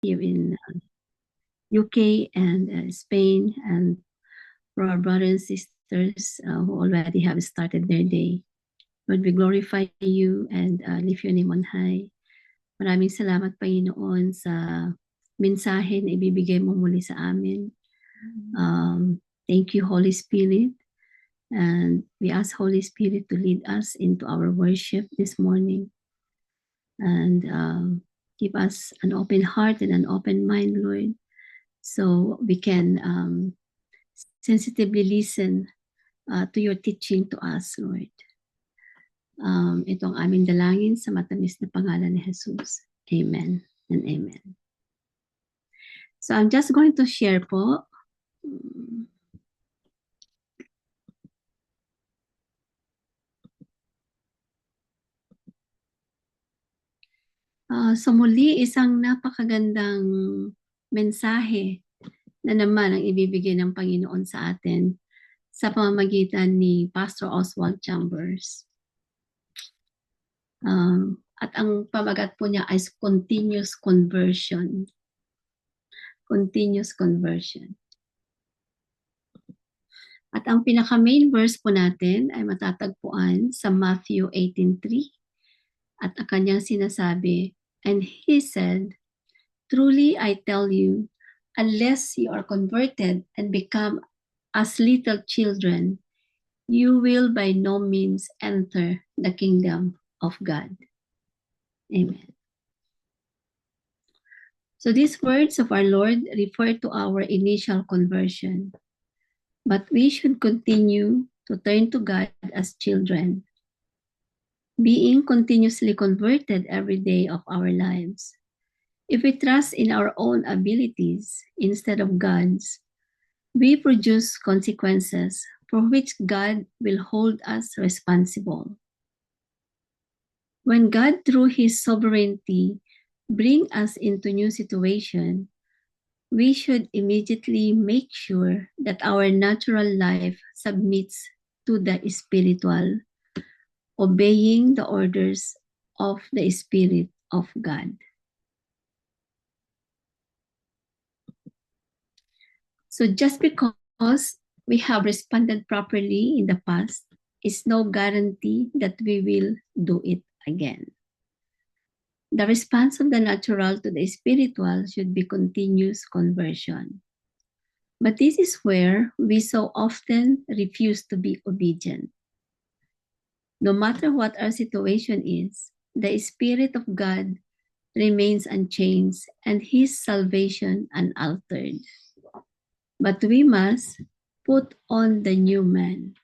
here in UK and Spain, and for our brothers and sisters who already have started their day. Lord, we glorify you and lift your name on high. Maraming salamat, Panginoon, sa mensahe na ibibigay mo muli sa amin. Thank you, Holy Spirit. And we ask Holy Spirit to lead us into our worship this morning. And give us an open heart and an open mind, Lord, so we can sensitively listen to your teaching to us, Lord. Ito ang aming dalangin sa matamis na pangalan ni Jesus. Amen and amen. So I'm just going to share po. So muli, isang napakagandang mensahe na naman ang ibibigay ng Panginoon sa atin sa pamamagitan ni Pastor Oswald Chambers. At ang pamagat po niya ay continuous conversion. Continuous conversion. At ang pinaka-main verse po natin ay matatagpuan sa Matthew 18:3. At ang kanyang sinasabi, and he said, truly I tell you, unless you are converted and become as little children, you will by no means enter the kingdom of God. Amen. So these words of our Lord refer to our initial conversion. But we should continue to turn to God as children, being continuously converted every day of our lives. If we trust in our own abilities instead of God's, we produce consequences for which God will hold us responsible. When God, through His sovereignty, brings us into new situation, we should immediately make sure that our natural life submits to the spiritual, obeying the orders of the Spirit of God. So just because we have responded properly in the past is no guarantee that we will do it again. The response of the natural to the spiritual should be continuous conversion. But this is where we so often refuse to be obedient. No matter what our situation is, the Spirit of God remains unchanged and His salvation unaltered. But we must put on the new man.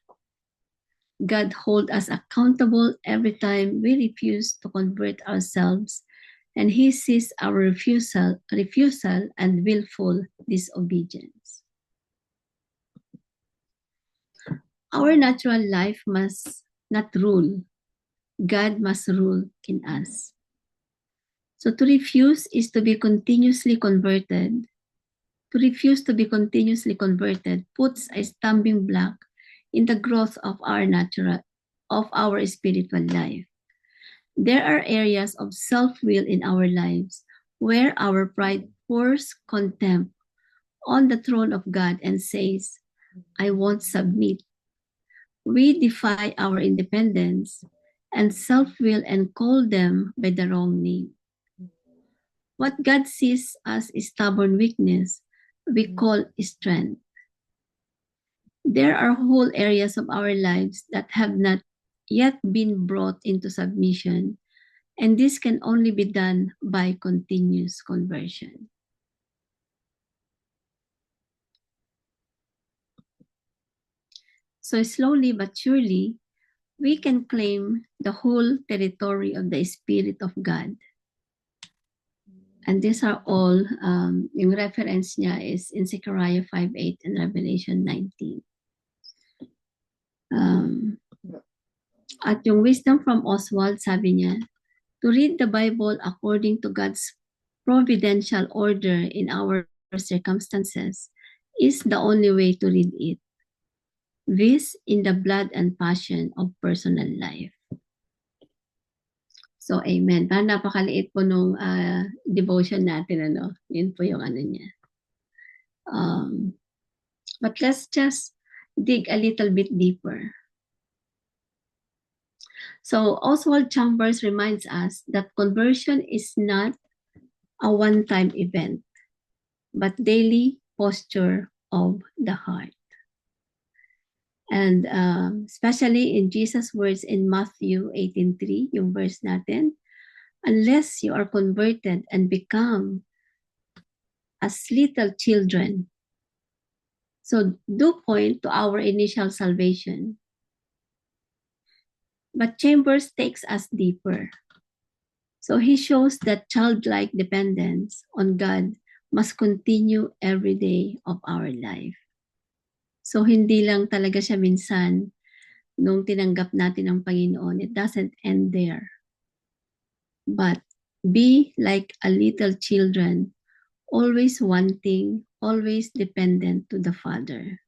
God holds us accountable every time we refuse to convert ourselves, and He sees our refusal and willful disobedience. Our natural life must not rule. God must rule in us. So to refuse is to be continuously converted. To refuse to be continuously converted puts a stumbling block in the growth of our spiritual life. There are areas of self-will in our lives where our pride pours contempt on the throne of God and says, I won't submit. We defy our independence and self-will and call them by the wrong name. What God sees as stubborn weakness, we call strength. There are whole areas of our lives that have not yet been brought into submission, and this can only be done by continuous conversion. So slowly but surely, we can claim the whole territory of the Spirit of God. And these are all, yung reference niya is in Zechariah 5:8 and Revelation 19. At yung wisdom from Oswald, sabi niya, to read the Bible according to God's providential order in our circumstances is the only way to read it. This in the blood and passion of personal life. So, amen. Parang napakaliit po nung devotion natin, ano? Yun po yung ano niya. But let's just dig a little bit deeper. So, Oswald Chambers reminds us that conversion is not a one-time event, but daily posture of the heart. And especially in Jesus' words in Matthew 18:3, yung verse natin, unless you are converted and become as little children. So do point to our initial salvation. But Chambers takes us deeper. So he shows that childlike dependence on God must continue every day of our life. So hindi lang talaga siya minsan nung tinanggap natin ang Panginoon. It doesn't end there. But be like a little children, always wanting, always dependent to the Father.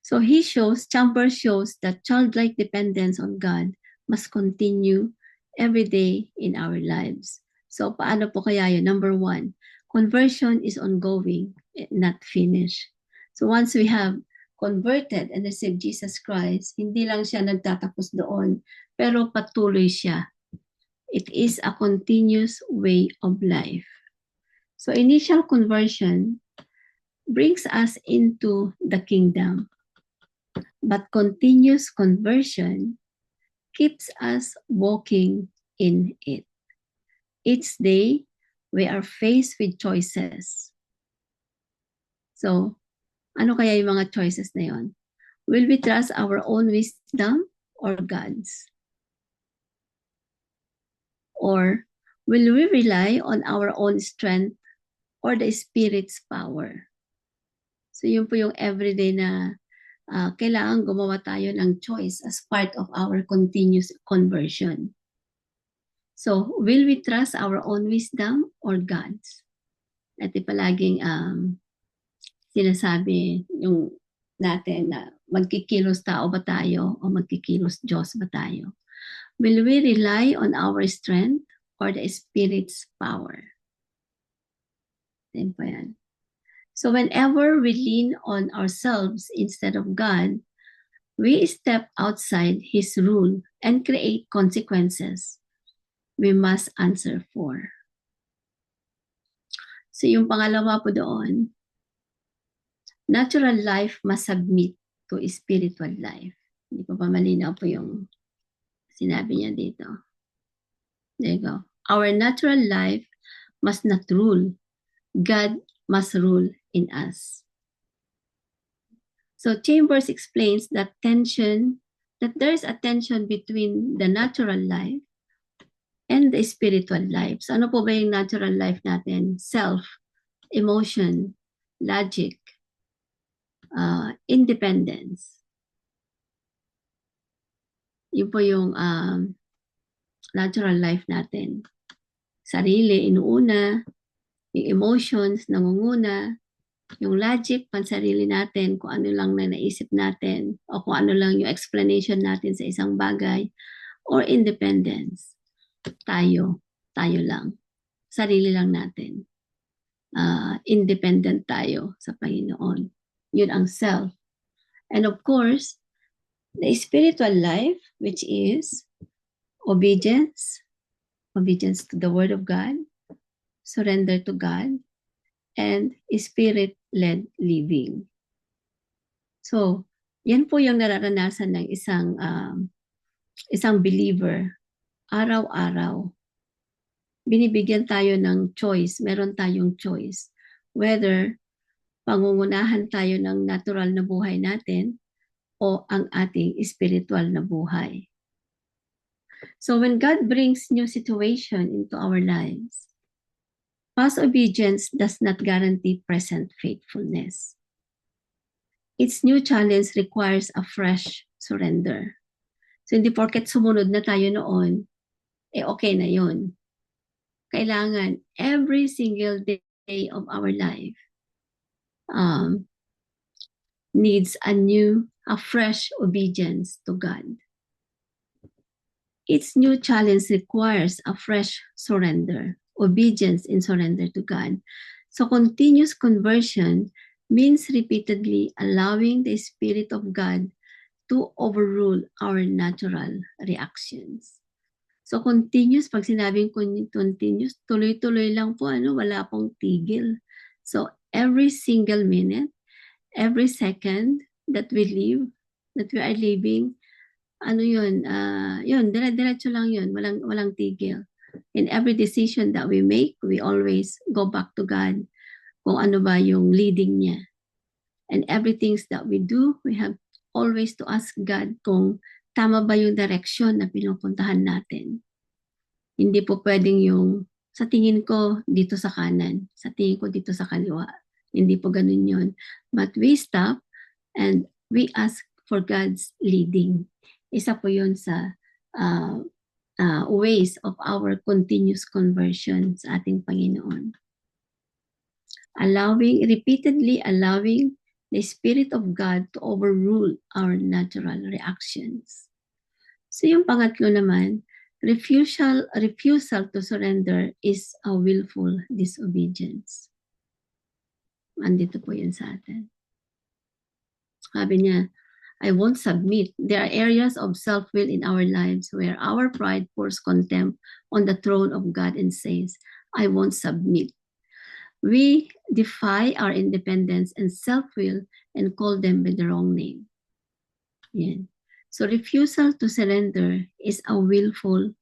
So Chambers shows that childlike dependence on God must continue every day in our lives. So paano po kaya yun? Number one, conversion is ongoing, not finished. So once we have converted and received Jesus Christ, hindi lang siya nagtatapos doon, pero patuloy siya. It is a continuous way of life. So initial conversion brings us into the kingdom. But continuous conversion keeps us walking in it. Each day, we are faced with choices. So, ano kaya yung mga choices na yon? Will we trust our own wisdom or God's? Or will we rely on our own strength or the Spirit's power? So, yun po yung everyday na kailangan gumawa tayo ng choice as part of our continuous conversion. So, will we trust our own wisdom or God's? At palaging sinasabi yung natin na magkikilos tao ba tayo o magkikilos Diyos ba tayo? Will we rely on our strength or the Spirit's power? Yan po yan. So whenever we lean on ourselves instead of God, we step outside His rule and create consequences we must answer for. So yung pangalawa po doon, natural life must submit to spiritual life. Hindi pa malinaw po yung sinabi niya dito. There you go. Our natural life must not rule. God must rule in us. So Chambers explains that there's a tension between the natural life and the spiritual life. So ano po ba yung natural life natin? Self, emotion, logic, independence. Yun po yung natural life natin. Sarili, inuuna. Yung emotions, nangunguna. Yung logic, pansarili natin, kung ano lang na naisip natin, o kung ano lang yung explanation natin sa isang bagay. Or independence. Tayo lang. Sarili lang natin. Independent tayo sa Panginoon. Yun ang self. And of course, the spiritual life, which is obedience to the Word of God, surrender to God, and Spirit-led living. So, yan po yung nararanasan ng isang believer araw-araw. Binibigyan tayo ng choice, meron tayong choice. Whether pangungunahan tayo ng natural na buhay natin o ang ating spiritual na buhay. So when God brings new situation into our lives, past obedience does not guarantee present faithfulness. Its new challenge requires a fresh surrender. So hindi porket sumunod na tayo noon, okay na yun. Kailangan every single day of our life needs a fresh obedience to God. each new challenge requires a fresh surrender, obedience and surrender to God. So continuous conversion means repeatedly allowing the Spirit of God to overrule our natural reactions. So continuous, pag sinabing continuous, tuloy-tuloy lang po, wala pong tigil. So every single minute, every second that we live, that we are living, yun, dire-diretso lang yun, walang tigil. In every decision that we make, we always go back to God kung ano ba yung leading niya. And everything that we do, we have always to ask God kung tama ba yung direction na pinupuntahan natin. Hindi po pwedeng yung sa tingin ko dito sa kanan, sa tingin ko dito sa kaliwa. Hindi po ganun yun. But we stop and we ask for God's leading. Isa po yun sa ways of our continuous conversion sa ating Panginoon. Repeatedly allowing the Spirit of God to overrule our natural reactions. So yung pangatlo naman, refusal to surrender is a willful disobedience. Andito po yun sa atin. Sabi niya, I won't submit. There are areas of self-will in our lives where our pride pours contempt on the throne of God and says, I won't submit. We defy our independence and self-will and call them by the wrong name. Yan. So refusal to surrender is a willful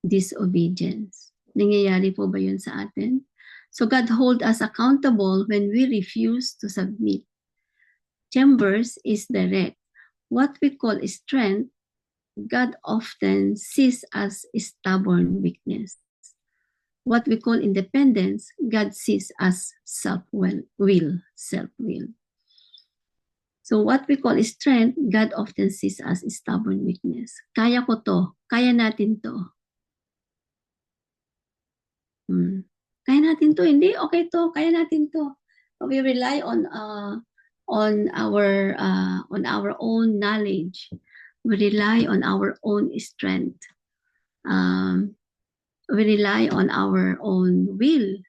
disobedience. Nangyayari po ba yun sa atin? So God hold us accountable when we refuse to submit. Chambers is direct. What we call strength, God often sees as stubborn weakness. What we call independence, God sees as self-will. So what we call strength, God often sees as stubborn weakness. Kaya ko to, kaya natin to. Kaya natin to, hindi, okay to, kaya natin to. We rely on our own knowledge. We rely on our own strength. We rely on our own will.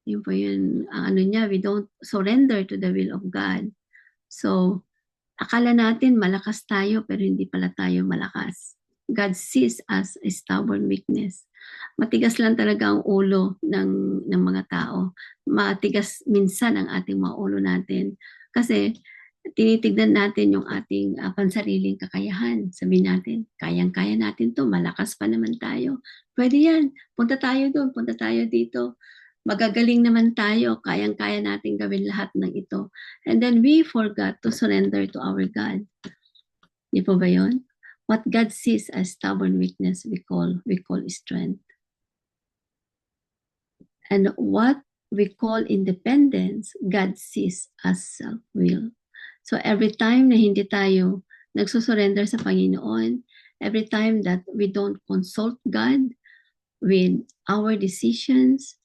Yun po yun, we don't surrender to the will of God. So, akala natin malakas tayo pero hindi pala tayo malakas. God sees us a stubborn weakness. Matigas lang talaga ang ulo ng mga tao. Matigas minsan ang ating mga ulo natin. Kasi tinitignan natin yung ating pansariling kakayahan. Sabihin natin, kayang-kaya natin to, malakas pa naman tayo. Pwede yan, punta tayo doon, punta tayo dito. Magagaling naman tayo, kayang-kaya natin gawin lahat ng ito. And then we forgot to surrender to our God. Di po ba yun? What God sees as stubborn weakness, we call strength. And what we call independence, God sees as self-will. So every time na hindi tayo nagsusurrender sa Panginoon, every time that we don't consult God with our decisions,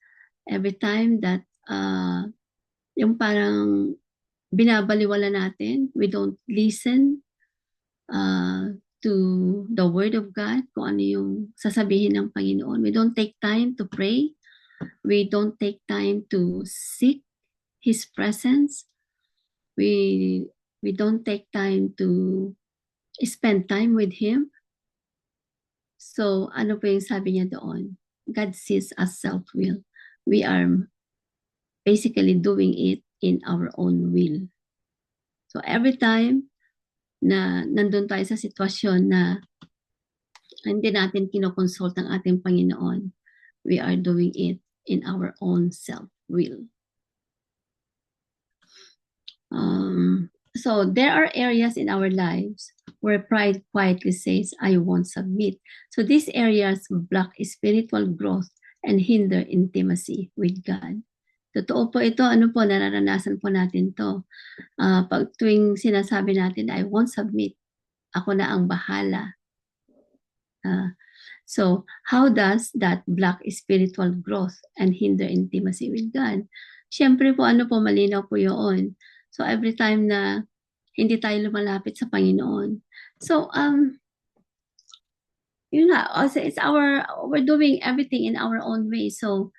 every time that yung parang binabaliwala natin, we don't listen to the Word of God, kung ano yung sasabihin ng Panginoon. We don't take time to pray. We don't take time to seek His presence. We don't take time to spend time with Him. So, ano po yung sabi niya doon? God sees us self-will. We are basically doing it in our own will. So, every time na nandun tayo sa sitwasyon na hindi natin kinoconsult ang ating Panginoon, we are doing it in our own self-will. So there are areas in our lives where pride quietly says, I won't submit. So these areas block spiritual growth and hinder intimacy with God. Totoo po ito, nararanasan po natin to. Pag tuwing sinasabi natin, I won't submit, ako na ang bahala. So how does that block spiritual growth and hinder intimacy with God? Siyempre po, malinaw po yun. So every time na hindi tayo lumalapit sa Panginoon. So Yun nga, also we're doing everything in our own way. So,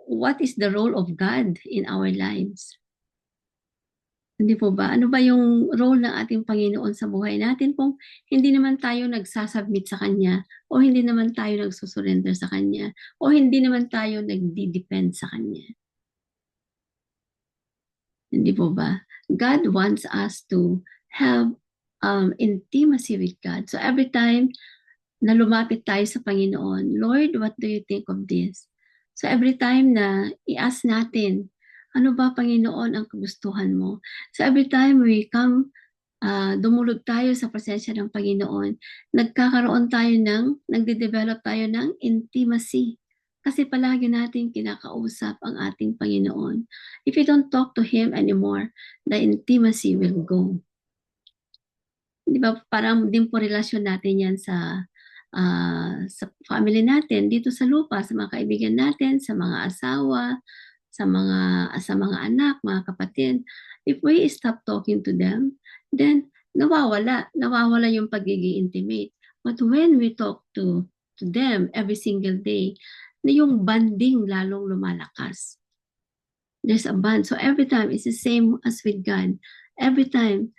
what is the role of God in our lives? Hindi po ba? Ano ba yung role ng ating Panginoon sa buhay natin kung hindi naman tayo nagsasubmit sa Kanya o hindi naman tayo nagsusurrender sa Kanya o hindi naman tayo nagdi-depend sa Kanya? Hindi po ba? God wants us to have intimacy with God. So every time na lumapit tayo sa Panginoon, Lord, what do you think of this? So every time na i-ask natin, ano ba Panginoon ang kagustuhan mo? So every time we come, dumulog tayo sa presensya ng Panginoon, nagde-develop tayo ng intimacy. Kasi palagi natin kinakausap ang ating Panginoon. If you don't talk to Him anymore, the intimacy will go. Di ba? Parang din po relasyon natin yan sa family natin, dito sa lupa, sa mga kaibigan natin, sa mga asawa, sa mga anak, mga kapatid. If we stop talking to them, then nawawala yung pagiging intimate. But when we talk to them every single day, na yung bonding lalong lumalakas. There's a bond. So every time, it's the same as with God. Every time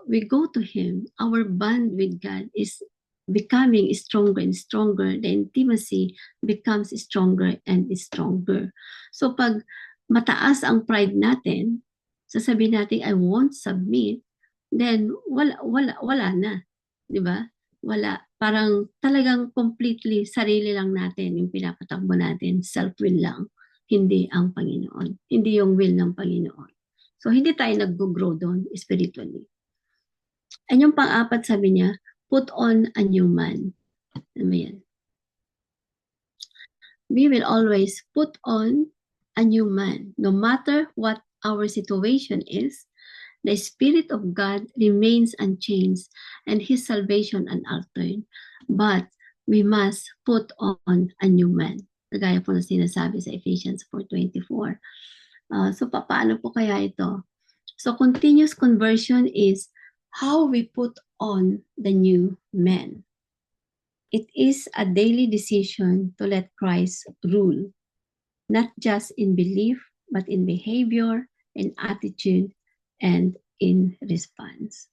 we go to Him, our bond with God is becoming stronger and stronger. The intimacy becomes stronger and stronger. So pag mataas ang pride natin, sasabihin natin, I won't submit, then wala na. Di ba? Wala. Parang talagang completely sarili lang natin yung pinapatakbo natin. Self-will lang. Hindi ang Panginoon. Hindi yung will ng Panginoon. So, hindi tayo nag-grow doon spiritually. And yung pang-apat, sabi niya, put on a new man. Ano ba yan? We will always put on a new man. No matter what our situation is, the Spirit of God remains unchanged and His salvation unaltered. But we must put on a new man. Kagaya po na sinasabi sa Ephesians 4:24. So, paano po kaya ito? So, continuous conversion is how we put on the new man. It is a daily decision to let Christ rule, not just in belief, but in behavior, in attitude, and in response.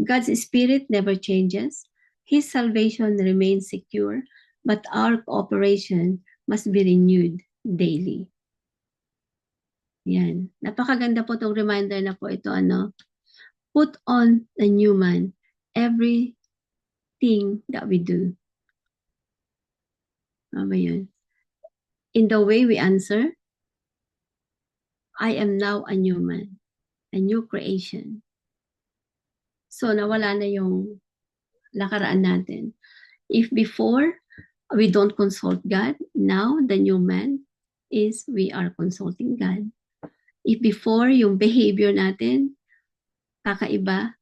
God's Spirit never changes. His salvation remains secure, but our cooperation must be renewed daily. Yan. Napakaganda po itong reminder na po ito. Put on the new man everything that we do. Ano ba yun? In the way we answer, I am now a new man, a new creation. So, nawala na yung nakaraan natin. If before, we don't consult God, now the new man is we are consulting God. If before, yung behavior natin, kakaiba,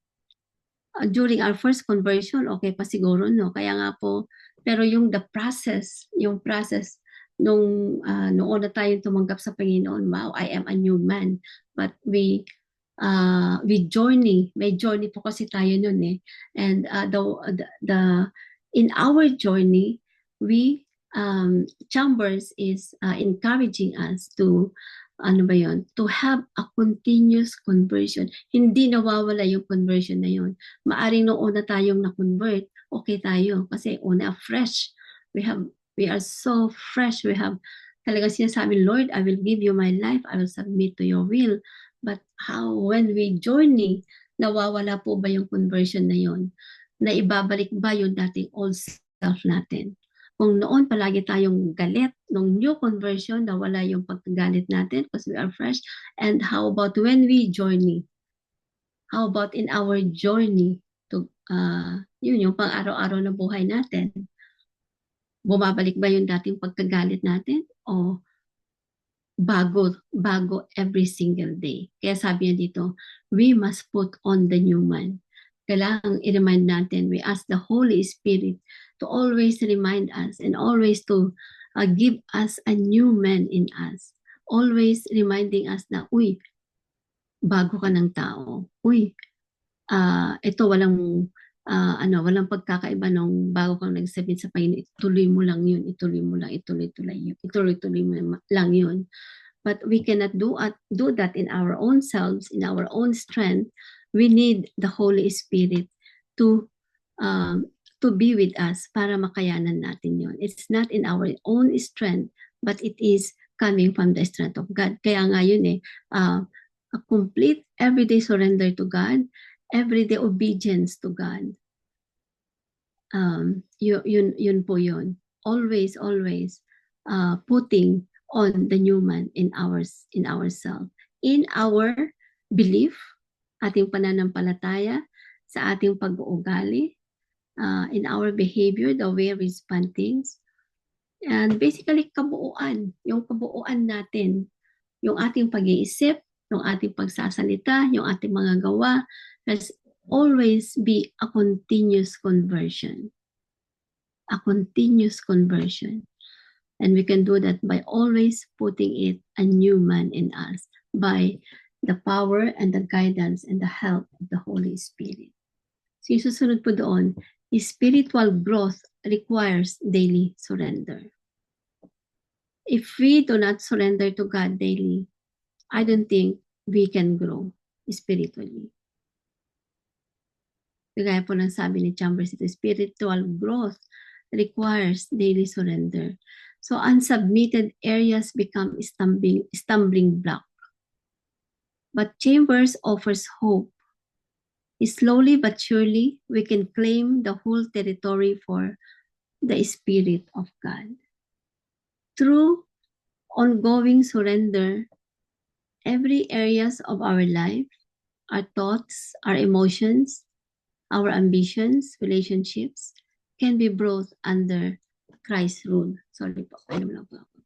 during our first conversion, okay pa siguro, no? Kaya nga po, pero yung yung process, noong na tayong tumanggap sa Panginoon, wow, I am a new man. But we journey, may journey po kasi tayo nun eh. And in our journey, we, Chambers is encouraging us to, to have a continuous conversion. Hindi nawawala yung conversion na yun. Maaring noong una tayong na-convert, okay tayo. Kasi una, fresh. We are so fresh. We have talaga sinasabi, Lord, I will give you my life. I will submit to your will. But when we journey, nawawala po ba yung conversion na yun? Na ibabalik ba yung dating old self natin? Kung noon palagi tayong galit, nung new conversion, nawala yung pagkagalit natin because we are fresh. And how about when we journey? How about in our journey to, yun yung pang-araw-araw na buhay natin? Bumabalik ba yung dating pagkagalit natin? O bago every single day? Kaya sabi niya dito, we must put on the new man. Kailangang i-remind natin, we ask the Holy Spirit to always remind us and always to give us a new man in us. Always reminding us na, uy, bago ka ng tao. Uy, ito walang pagkakaiba nung bago kang nagsubmit sa Panginoon, ituloy mo lang yun, ituloy mo lang, ituloy mo lang yun. But we cannot do that in our own selves, in our own strength. We need the Holy Spirit to be with us para makayanan natin yun. It's not in our own strength, but it is coming from the strength of God. Kaya nga yun a complete everyday surrender to God, everyday obedience to God. Yun po yun. Always putting on the new man in ourselves, in our belief, ating pananampalataya, sa ating pag-uugali, in our behavior, the way we respond things, and basically kabuuan, yung kabuuan natin, yung ating pag-iisip, yung ating pagsasalita, yung ating mga gawa, has always be a continuous conversion. A continuous conversion. And we can do that by always putting it a new man in us by the power and the guidance and the help of the Holy Spirit. So yung susunod po doon, spiritual growth requires daily surrender. If we do not surrender to God daily, I don't think we can grow spiritually. Kagaya po ng sabi ni Chambers, spiritual growth requires daily surrender. So unsubmitted areas become stumbling block. But Chambers offers hope. Slowly but surely, we can claim the whole territory for the Spirit of God. Through ongoing surrender, every areas of our life, our thoughts, our emotions, our ambitions, relationships, can be brought under Christ's rule. Sorry po, alam lang po ako.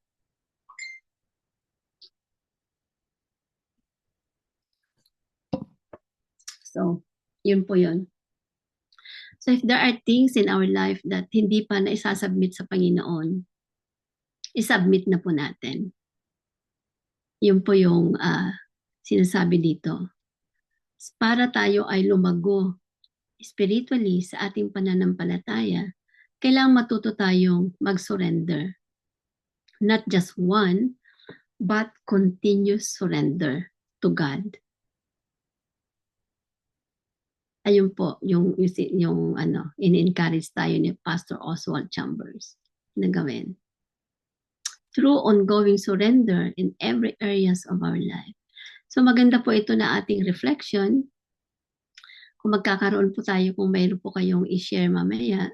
So, yun po yun. So if there are things in our life that hindi pa na isasubmit sa Panginoon, isubmit na po natin. Yun po yung sinasabi dito. Para tayo ay lumago spiritually sa ating pananampalataya, kailangang matuto tayong mag-surrender. Not just one, but continuous surrender to God. Ayun po, yung in-encourage tayo ni Pastor Oswald Chambers na gawin. Through ongoing surrender in every areas of our life. So maganda po ito na ating reflection. Kung magkakaroon po tayo, kung mayroon po kayong i-share mamaya,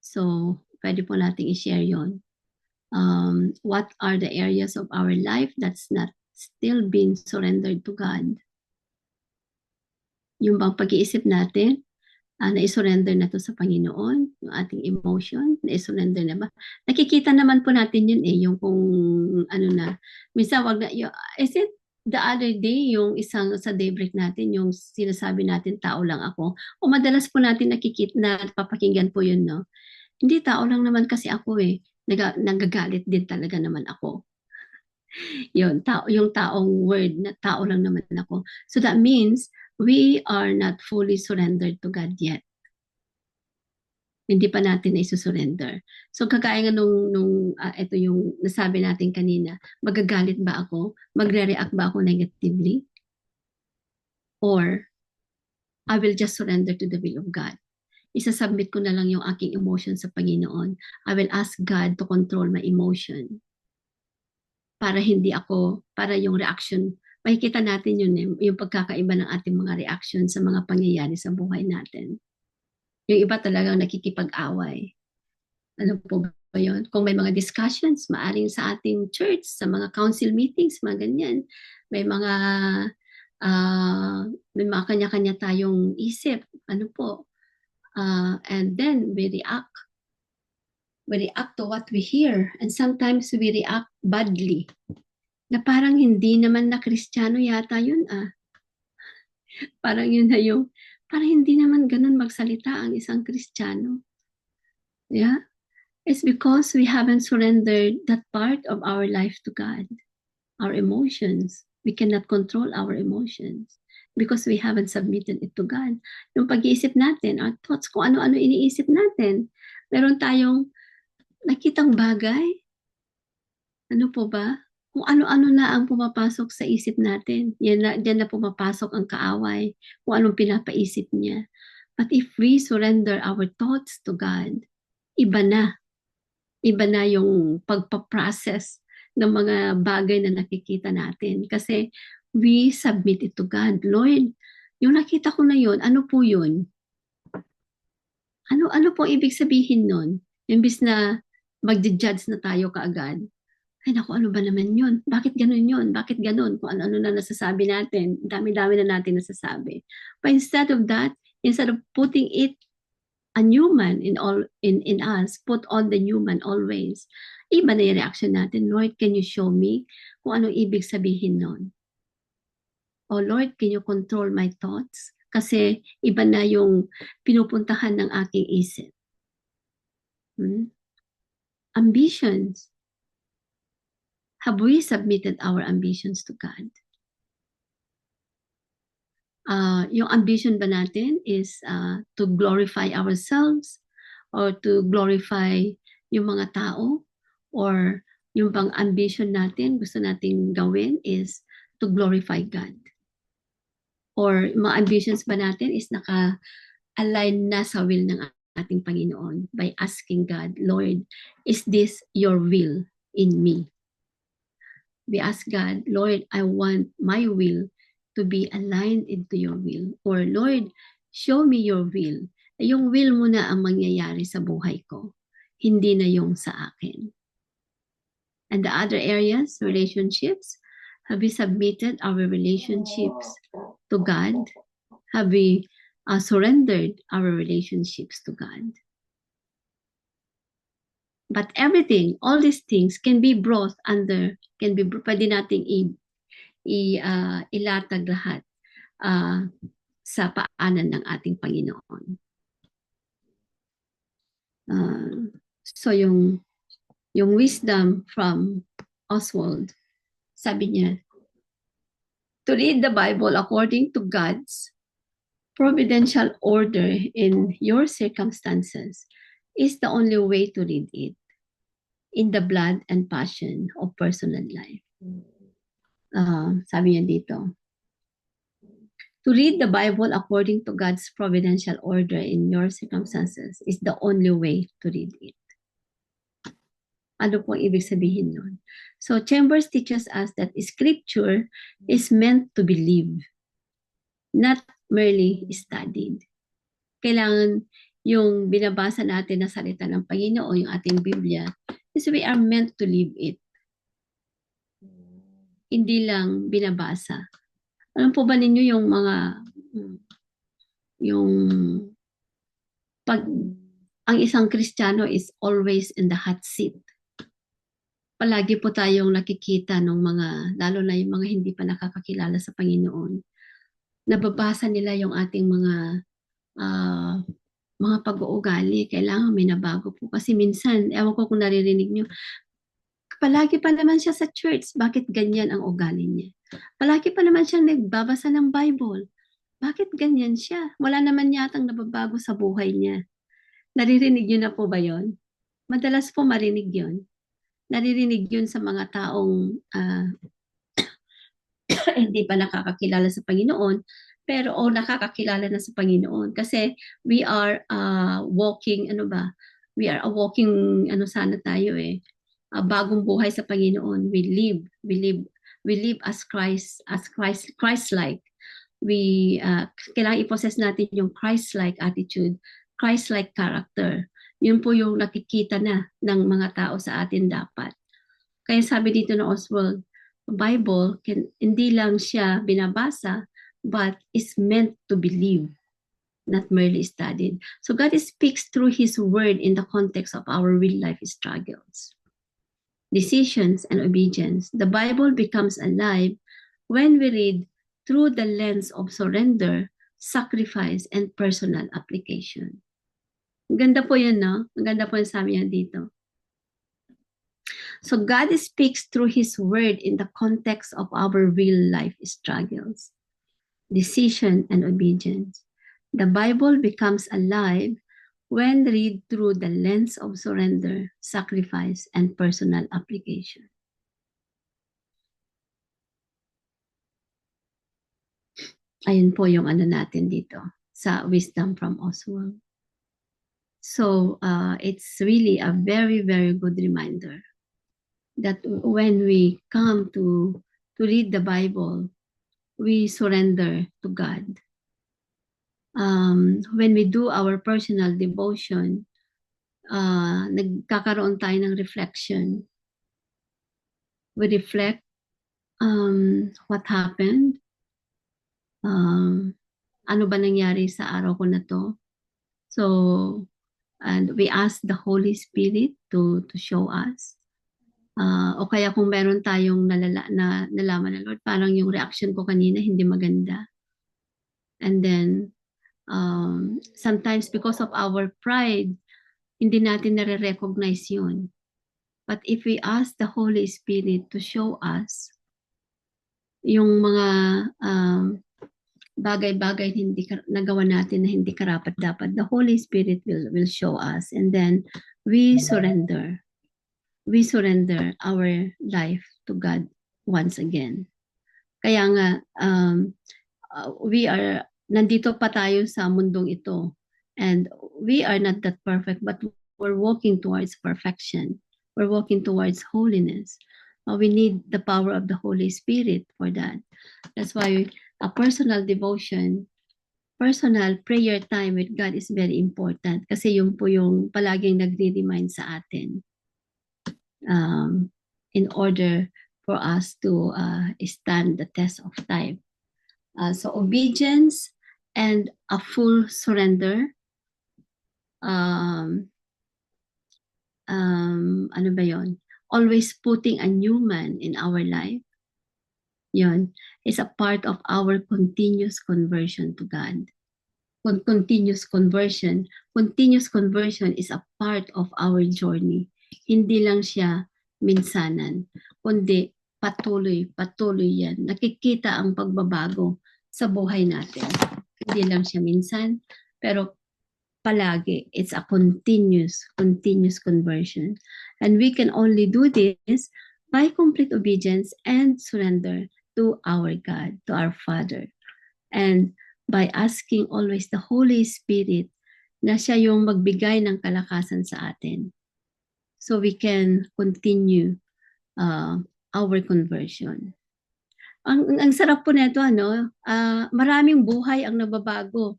so pwede po nating i-share yon. What are the areas of our life that's not still being surrendered to God? Yung bang pag-iisip natin, na-surrender na to sa Panginoon, yung ating emotion, na-surrender na ba? Nakikita naman po natin yun yung kung minsan wag na, is it the other day, yung isang sa daybreak natin, yung sinasabi natin, tao lang ako, o madalas po natin nakikita, napapakinggan po yun, no? Hindi, tao lang naman kasi ako nagagalit din talaga naman ako. Yun, yung taong word na tao lang naman ako. So that means, we are not fully surrendered to God yet. Hindi pa natin na isusurrender. So kagaya nga ito yung nasabi natin kanina, magagalit ba ako? Magre-react ba ako negatively? Or, I will just surrender to the will of God. Isasubmit ko na lang yung aking emotion sa Panginoon. I will ask God to control my emotion. Para yung reaction, makikita natin yun yung pagkakaiba ng ating mga reaction sa mga pangyayari sa buhay natin. Yung iba talagang nakikipag-away. Ano po ba yun? Kung may mga discussions, maaring sa ating church, sa mga council meetings, mga ganyan, may mga kanya-kanya tayong isip. Ano po? And then we react. We react to what we hear. And sometimes we react badly. Na parang hindi naman na Kristiyano yata yun Parang yun na parang hindi naman ganun magsalita ang isang Kristiyano. Yeah? It's because we haven't surrendered that part of our life to God. Our emotions. We cannot control our emotions. because we haven't submitted it to God. Yung pag-iisip natin, our thoughts, kung ano-ano iniisip natin. Meron tayong nakitang bagay. Ano po ba? Kung ano-ano na ang pumapasok sa isip natin. Diyan na pumapasok ang kaaway. Kung anong pinapaisip niya. But if we surrender our thoughts to God, iba na. Iba na yung pagpaprocess ng mga bagay na nakikita natin. Kasi we submit it to God. Lord, yung nakita ko na yun, ano po yun? Ano po ibig sabihin nun? Imbis na mag-judge na tayo kaagad. Ay naku, ano ba naman yun? Bakit ganun yun? Bakit ganun? Kung ano-ano na nasasabi natin. Dami-dami na natin nasasabi. But instead of that, instead of putting it a human in us, put on the human always. Iba na yung reaction natin. Lord, can you show me kung anong ibig sabihin nun? Oh Lord, can you control my thoughts? Kasi iba na yung pinupuntahan ng aking isip. Ambitions. Have we submitted our ambitions to God? Yung ambition ba natin is to glorify ourselves or to glorify yung mga tao, or yung bang ambition natin, gusto nating gawin is to glorify God? Or mga ambitions ba natin is naka-align na sa will ng ating Panginoon by asking God, Lord, is this your will in me? We ask God, Lord, I want my will to be aligned into your will. Or Lord, show me your will. Yung will mo na ang mangyayari sa buhay ko, hindi na yung sa akin. And the other areas, relationships, have we submitted our relationships to God? Have we surrendered our relationships to God? But everything, all these things can be brought under, pwede nating ilatag lahat sa paanan ng ating Panginoon. So yung wisdom from Oswald, sabi niya, to read the Bible according to God's providential order in your circumstances is the only way to read it in the blood and passion of personal life. Sabi niya dito, to read the Bible according to God's providential order in your circumstances is the only way to read it. Ano po ibig sabihin nun? So Chambers teaches us that Scripture is meant to be lived, not merely studied. Kailangan yung binabasa natin na salita ng Panginoon, yung ating Biblia, is we are meant to live it. Hindi lang binabasa. Alam po ba ninyo yung pag ang isang Kristiyano is always in the hot seat. Palagi po tayong nakikita ng mga, lalo na yung mga hindi pa nakakakilala sa Panginoon, nababasa nila yung ating mga pag-uugali. Kailangan may nabago po. Kasi minsan, ewan ko kung naririnig nyo, palagi pa naman siya sa church. Bakit ganyan ang ugali niya? Palagi pa naman siya nagbabasa ng Bible. Bakit ganyan siya? Wala naman yatang nababago sa buhay niya. Naririnig nyo na po ba yon? Madalas po marinig yon. Naririnig yun sa mga taong hindi pa nakakakilala sa Panginoon, pero nakakakilala na sa Panginoon. Kasi we are walking, we are a walking, sana tayo bagong buhay sa Panginoon. We live as Christ-like. Kailangan i-possess natin yung Christ-like attitude, Christ-like character. Yun po yung nakikita na ng mga tao sa atin dapat. Kaya sabi dito ng Oswald, Bible, hindi lang siya binabasa, but is meant to be lived, not merely studied. So God speaks through His word in the context of our real life struggles, decisions, and obedience. The Bible becomes alive when we read through the lens of surrender, sacrifice, and personal application. Ang ganda po yun, no? Ang ganda po yung sabi niya dito. So God speaks through His word in the context of our real life struggles. decision, and obedience. The Bible becomes alive when read through the lens of surrender, sacrifice, and personal application. Ayun po yung ano natin dito sa Wisdom from Oswald. So it's really a very, very good reminder that when we come to read the Bible, we surrender to God. When we do our personal devotion, nagkakaroon tayo ng reflection. We reflect what happened, ano ba nangyari sa araw ko na to. So, and we ask the Holy Spirit to show us. O kaya kung meron tayong nalaman na Lord, parang yung reaction ko kanina hindi maganda. And then, sometimes because of our pride, hindi natin nare-recognize yun. But if we ask the Holy Spirit to show us yung mga bagay-bagay hindi nagawa natin na hindi karapat-dapat, the Holy Spirit will show us, and then we surrender. We surrender our life to God once again. Kaya nga, nandito pa tayo sa mundong ito, and we are not that perfect, but we're walking towards perfection. We're walking towards holiness. We need the power of the Holy Spirit for that. That's why a personal devotion, personal prayer time with God is very important, kasi yun po yung palaging nagre-remind sa atin in order for us to stand the test of time. So obedience and a full surrender. Ano ba yon? Always putting a new man in our life. Yon is a part of our continuous conversion to God. Continuous conversion is a part of our journey. Hindi lang siya minsanan, kundi patuloy yan. Nakikita ang pagbabago sa buhay natin. Hindi lang siya minsan, pero palagi. It's a continuous conversion. And we can only do this by complete obedience and surrender to our God, to our Father. And by asking always the Holy Spirit na siya yung magbigay ng kalakasan sa atin. So we can continue our conversion. Ang sarap po nito, maraming buhay ang nababago.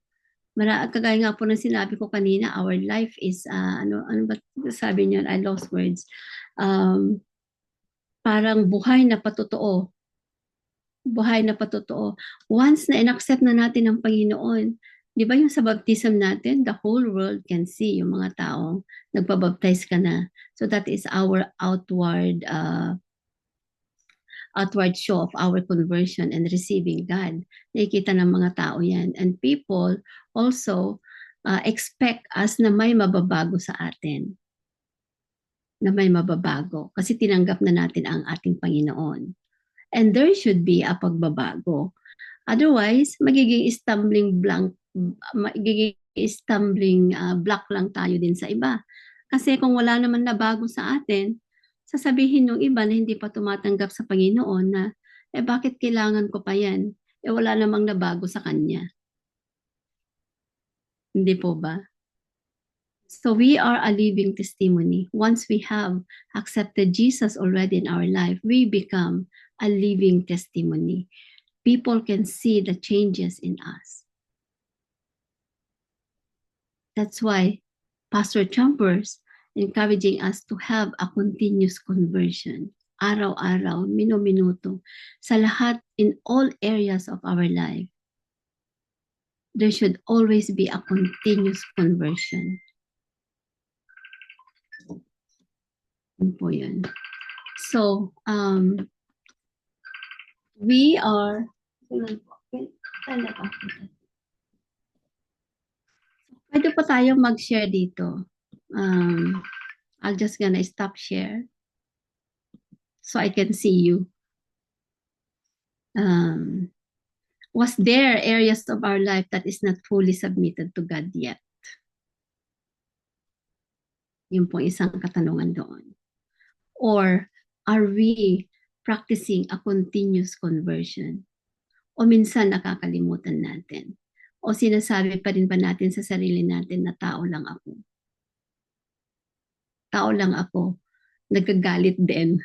Kagaya nga po ng sinabi ko kanina, our life is, ano ba sabi niyo? I lost words. Parang buhay na patotoo. Buhay na patotoo. Once na inaccept na natin ang Panginoon, di ba yung sa baptism natin, the whole world can see yung mga taong nagpabaptize ka na. So that is our outward show of our conversion and receiving God. Nakikita ng mga tao yan. And people also expect us na may mababago sa atin. Na may mababago. Kasi tinanggap na natin ang ating Panginoon. And there should be a pagbabago. Otherwise, magiging stumbling block lang tayo din sa iba. Kasi kung wala naman nabago sa atin, sasabihin ng iba na hindi pa tumatanggap sa Panginoon na, bakit kailangan ko pa yan? Wala namang nabago sa Kanya. Hindi po ba? So we are a living testimony. Once we have accepted Jesus already in our life, we become a living testimony. People can see the changes in us. That's why Pastor Chumpers encouraging us to have a continuous conversion. Araw-araw, minuto, sa lahat, in all areas of our life. There should always be a continuous conversion. Yun po yun. So, we are, pwede po tayo mag-share dito. I'll just gonna stop share so I can see you. Was there areas of our life that is not fully submitted to God yet? Yun po isang katanungan doon. Or are we practicing a continuous conversion? O minsan nakakalimutan natin? O sinasabi pa rin ba natin sa sarili natin na tao lang ako? Tao lang ako, nagkagalit din.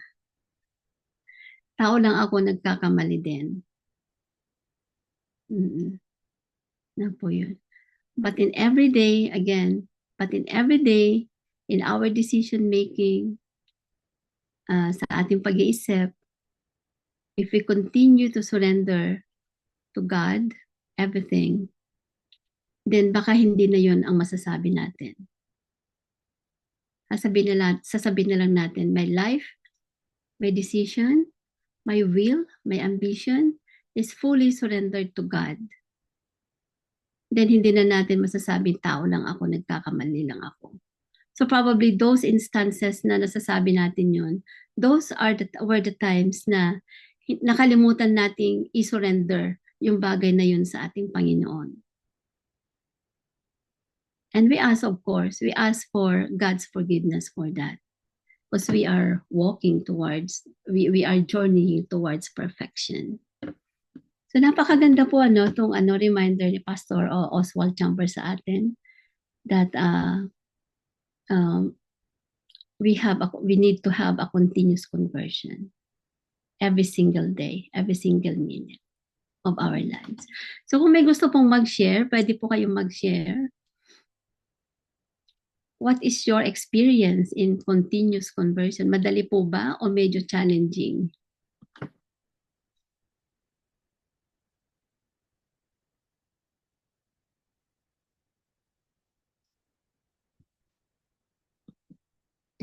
Tao lang ako, nagkakamali din. Na po yun. But in every day, again, in our decision making, sa ating pag-iisip, if we continue to surrender to God, everything, then baka hindi na yun ang masasabi natin. Sasabihin na lang natin, my life, my decision, my will, my ambition is fully surrendered to God. Then hindi na natin masasabing tao lang ako, nagkakamali lang ako. So probably those instances na nasasabi natin yun, those were the times na nakalimutan nating i-surrender yung bagay na yun sa ating Panginoon. And we ask for God's forgiveness for that. Because we are we are journeying towards perfection. So napakaganda po tong reminder ni Pastor Oswald Chamber sa atin that we need to have a continuous conversion every single day, every single minute of our lives. So kung may gusto pong mag-share, pwede po kayong mag-share. What is your experience in continuous conversion? Madali po ba o medyo challenging?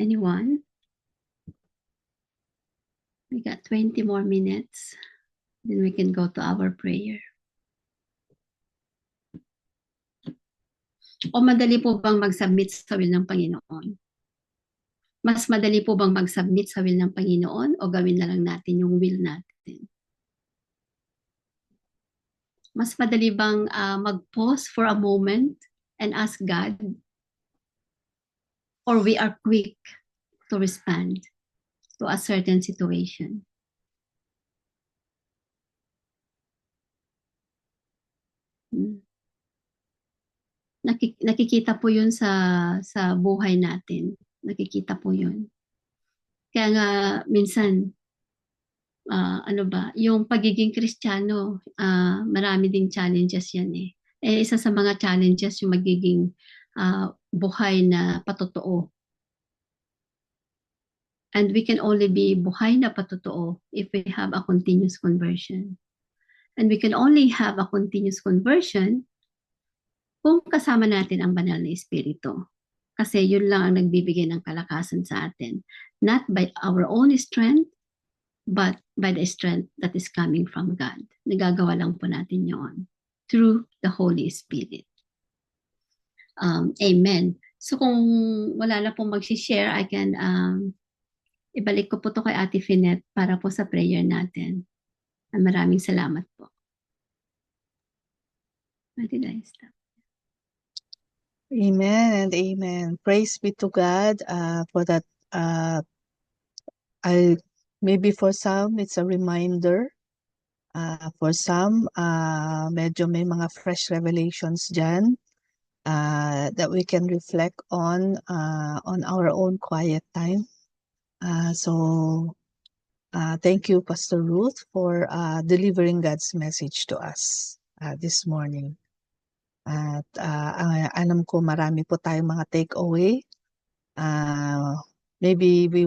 Anyone? We got 20 more minutes. Then we can go to our prayer. O madali po bang mag-submit sa will ng Panginoon? Mas madali po bang mag-submit sa will ng Panginoon o gawin na lang natin yung will natin? Mas madali bang mag-pause for a moment and ask God? Or we are quick to respond to a certain situation? Nakikita po yun sa buhay natin. Nakikita po yun. Kaya nga minsan, yung pagiging Kristiyano, marami ding challenges yan eh. Isa sa mga challenges yung magiging buhay na patotoo. And we can only be buhay na patotoo if we have a continuous conversion. And we can only have a continuous conversion kung kasama natin ang banal na Espiritu. Kasi yun lang ang nagbibigay ng kalakasan sa atin. Not by our own strength, but by the strength that is coming from God. Nagagawa lang po natin yun through the Holy Spirit. Amen. So kung wala na pong mag-share, I can ibalik ko po to kay Ate Finette para po sa prayer natin. Maraming salamat po. Where did I stop? Amen and amen. Praise be to God for that. Maybe for some, it's a reminder. For some, medyo may mga fresh revelations dyan that we can reflect on our own quiet time. So thank you, Pastor Ruth, for delivering God's message to us this morning. At alam ko marami po tayong mga takeaway. Maybe we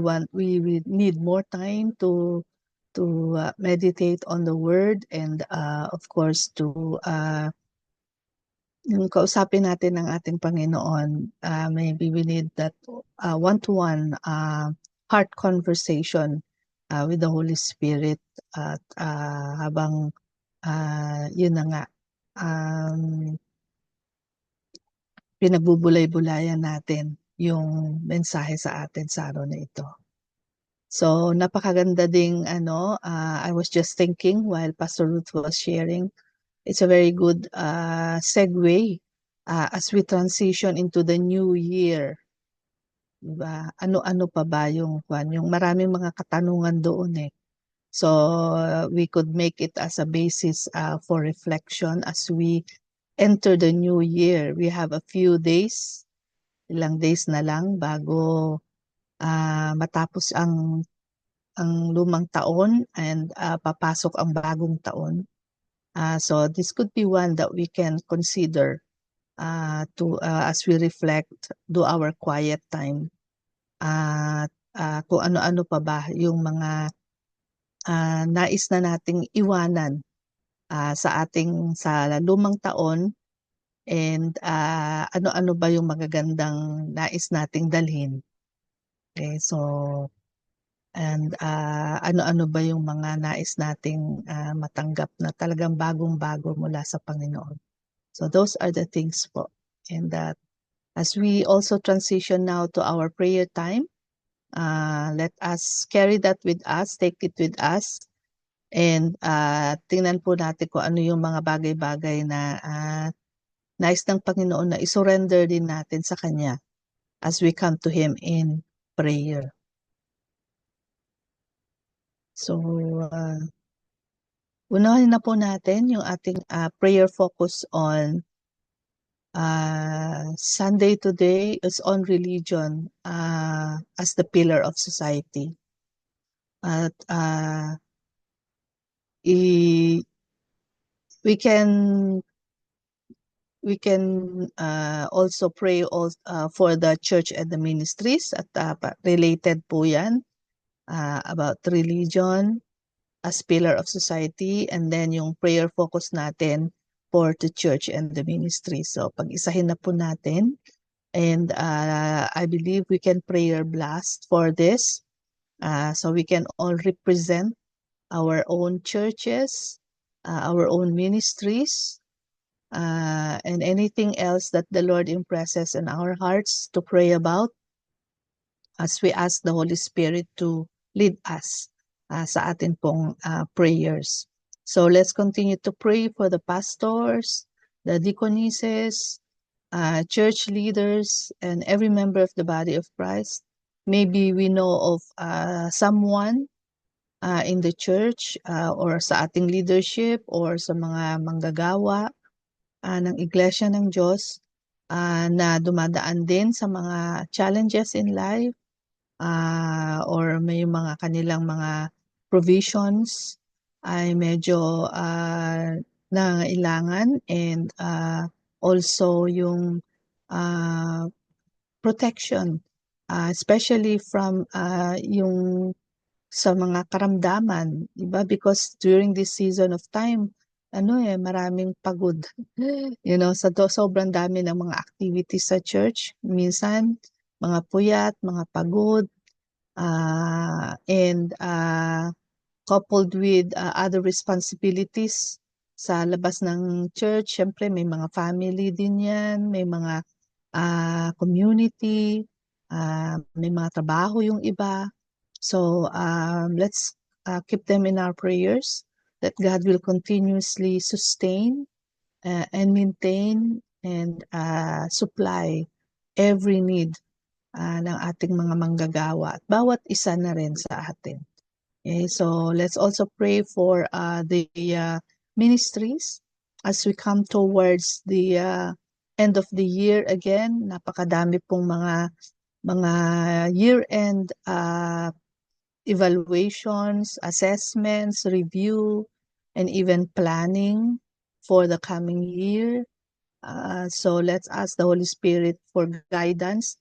need more time to meditate on the word and of course to yung kausapin natin ng ating Panginoon. Maybe we need that one-to-one heart conversation with the Holy Spirit at habang yun na nga pinagbubulay-bulayan natin yung mensahe sa atin sa araw na ito. So napakaganda ding I was just thinking while Pastor Ruth was sharing it's a very good segue as we transition into the new year. Diba? Ano-ano pa ba yung maraming mga katanungan doon eh. So we could make it as a basis for reflection as we enter the new year. We have a few days, ilang days na lang bago matapos ang lumang taon and papasok ang bagong taon. So this could be one that we can consider as we reflect, do our quiet time. Kung ano-ano pa ba yung mga nais na nating iwanan sa lumang taon, and ano-ano ba yung magagandang nais nating dalhin. Okay, so and ano-ano ba yung mga nais nating matanggap na talagang bagong-bago mula sa Panginoon. So those are the things po. And as we also transition now to our prayer time, let us carry that with us, take it with us, and tingnan po natin kung ano yung mga bagay-bagay na nais ng Panginoon na isurrender din natin sa Kanya as we come to Him in prayer. So, unahin na po natin yung ating prayer focus on Sunday today is on religion as the pillar of society. At we can also pray for the church and the ministries at related po yan about religion as pillar of society, and then yung prayer focus natin for the church and the ministry. So pag-isahin na po natin, and I believe we can prayer blast for this so we can all represent our own churches, our own ministries, and anything else that the Lord impresses in our hearts to pray about as we ask the Holy Spirit to lead us sa atin pong prayers. So let's continue to pray for the pastors, the deaconesses, church leaders, and every member of the body of Christ. Maybe we know of someone in the church or sa ating leadership or sa mga manggagawa ng Iglesia ng Diyos na dumadaan din sa mga challenges in life or may mga kanilang mga provisions ay medyo nangailangan, and also yung protection especially from yung sa mga karamdaman, diba? Because during this season of time, maraming pagod. Sobrang dami ng mga activities sa church. Minsan, mga puyat, mga pagod, and coupled with other responsibilities sa labas ng church. Siyempre, may mga family din yan, may mga community, may mga trabaho yung iba. So let's keep them in our prayers, that God will continuously sustain and maintain and supply every need ng ating mga manggagawa at bawat isa na rin sa atin. Okay, so let's also pray for the ministries as we come towards the end of the year again. Napakadami pong mga year-end evaluations, assessments, review, and even planning for the coming year. So let's ask the Holy Spirit for guidance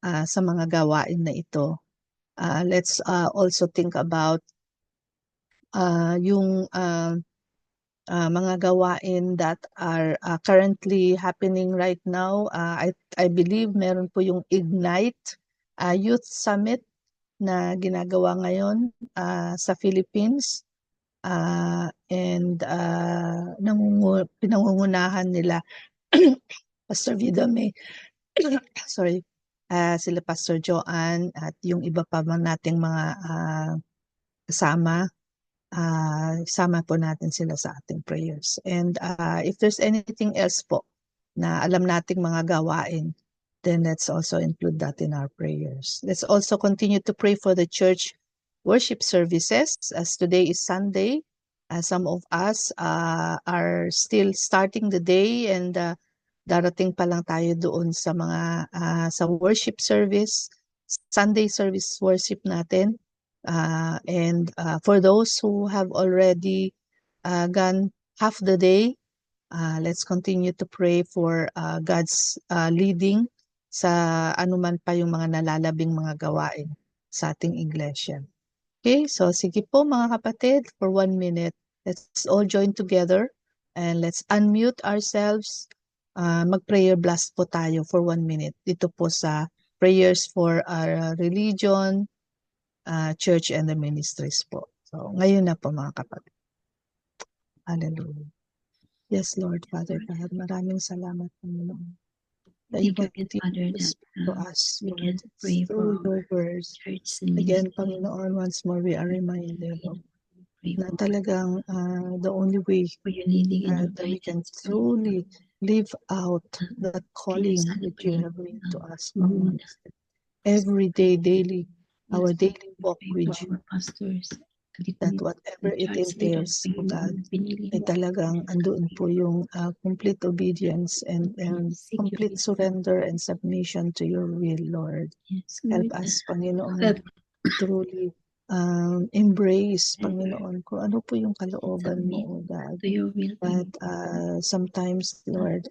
sa mga gawain na ito. Let's also think about yung mga gawain that are currently happening right now. I believe meron po yung Ignite Youth Summit na ginagawa ngayon sa Philippines, and pinangungunahan nila Pastor Vida May, sorry, sila Pastor Joanne at yung iba pa man nating mga kasama sama po natin sila sa ating prayers. And if there's anything else po na alam nating mga gawain, then let's also include that in our prayers. Let's also continue to pray for the church worship services, as today is Sunday. Some of us are still starting the day, and darating pa lang tayo doon sa mga sa worship service, Sunday service worship natin. And for those who have already gone half the day, let's continue to pray for God's leading sa anuman pa yung mga nalalabing mga gawain sa ating iglesia. Okay, so sige po mga kapatid, for 1 minute, let's all join together and let's unmute ourselves. Mag-prayer blast po tayo for 1 minute dito po sa prayers for our religion, church, and the ministries po. So ngayon na po mga kapatid. Hallelujah. Yes, Lord, Father God, maraming salamat, Panginoon. That you Thank you, continue Father, to that speak to us, we Lord, can pray through for your words. church and Again, ministry. Panginoon, once more we are reminded of Pray na for talagang the only way your leading and that we can guidance. truly live out that calling Sana that po you yung, have given to us, mamuna. Panginoon. Every day, daily, our Yes, daily walk pray with for you, our pastors, that whatever it entails, O God, ay talagang andoon po yung complete obedience and complete surrender and submission to your will, Lord. Help us, Panginoon, truly embrace, Panginoon, kung ano po yung kalooban mo, O God. to your will. But sometimes, Lord,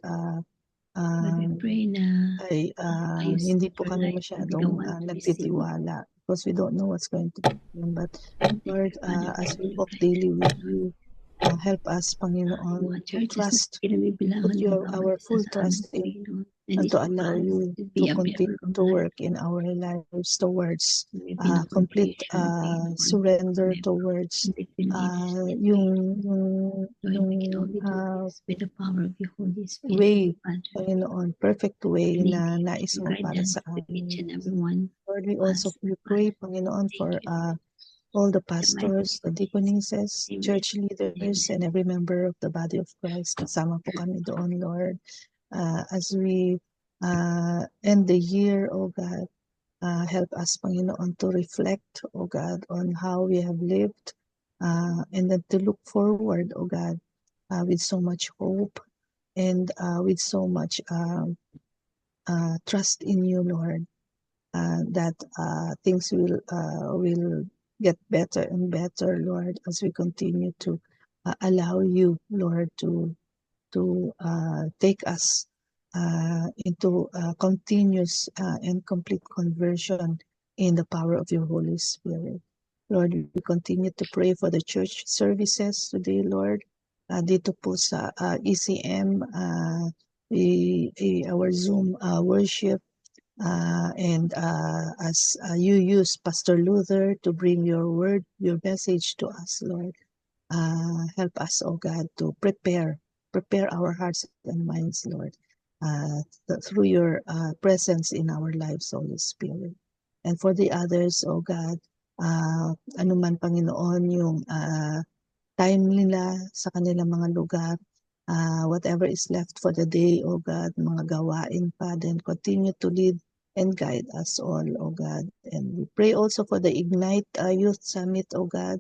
Pray na ay hindi po kami masyadong nagtitiwala because we don't know what's going to happen. But Lord, as we walk daily with you, help us, Panginoon, to trust, put our full trust in you, and to allow you to continue to work in our lives towards complete surrender towards yung with the power of your Holy Spirit, way, Panginoon, perfect way na nais mo para sa each and amin. everyone. Lord, we also pray, Panginoon, for all the pastors, the deaconesses, church leaders, and every member of the body of Christ. Kasama po kami doon, Lord. As we end the year, O God, help us, Panginoon, to reflect, O God, on how we have lived, and then to look forward, O God, with so much hope and with so much trust in you, Lord, that things will get better and better, Lord, as we continue to allow you, Lord, to take us into continuous and complete conversion in the power of your Holy Spirit. Lord, we continue to pray for the church services today, Lord. Dito po sa ECM, our Zoom worship, and as you use Pastor Luther to bring your word, your message to us, Lord, help us, oh God, to prepare our hearts and minds, Lord, through your presence in our lives, Holy Spirit. And for the others, oh God, anuman, Panginoon, yung time nila sa kanilang mga lugar, whatever is left for the day, oh God, mga gawain pa, then continue to lead and guide us all, oh God. And we pray also for the Ignite Youth Summit, oh God.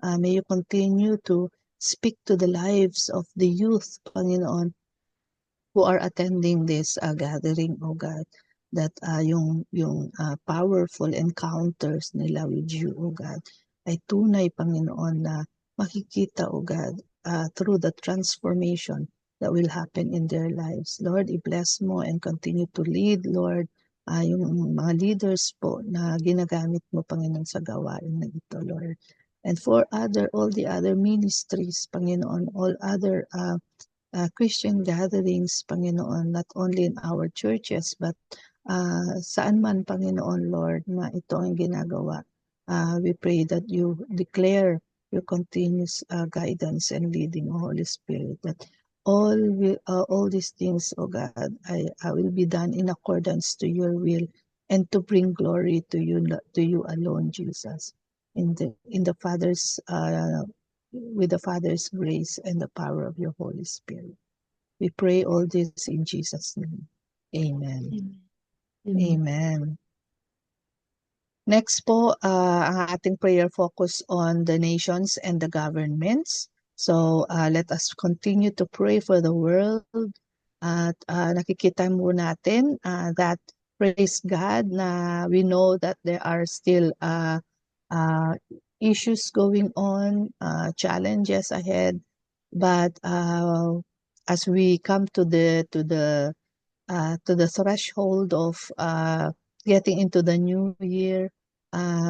May you continue to speak to the lives of the youth, Panginoon, who are attending this gathering, oh God, that yung powerful encounters nila with you, oh God, ay tunay, Panginoon, na makikita, oh God, through the transformation that will happen in their lives. Lord, i-bless mo and continue to lead, Lord, yung mga leaders po na ginagamit mo, Panginoon, sa gawain na ito, Lord. And for all the other ministries, Panginoon, all other Christian gatherings, Panginoon, not only in our churches, but saan man, Panginoon, Lord, na ito ang ginagawa. We pray that you declare your continuous guidance and leading, O Holy Spirit, that all these things, O God, I will be done in accordance to your will and to bring glory to you alone, Jesus. In the Father's with the Father's grace and the power of your Holy Spirit. We pray all this in Jesus' name. Amen. Amen. Amen. Next po, ang ating prayer focus on the nations and the governments. So let us continue to pray for the world. At nakikita mo natin that, praise God, na we know that there are still issues going on, challenges ahead. But as we come to the threshold of getting into the new year,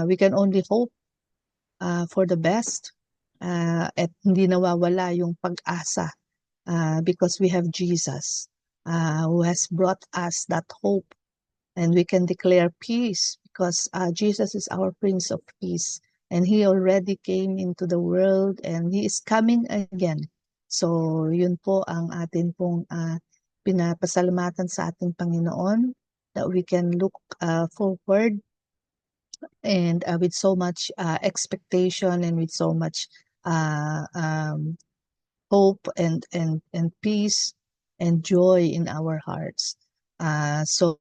we can only hope for the best, at hindi nawawala yung pag-asa, because we have Jesus who has brought us that hope, and we can declare peace because Jesus is our Prince of Peace, and He already came into the world and He is coming again. So yun po ang atin pong pinapasalamatan sa ating Panginoon, that we can look forward and with so much expectation and with so much hope and peace and joy in our hearts. So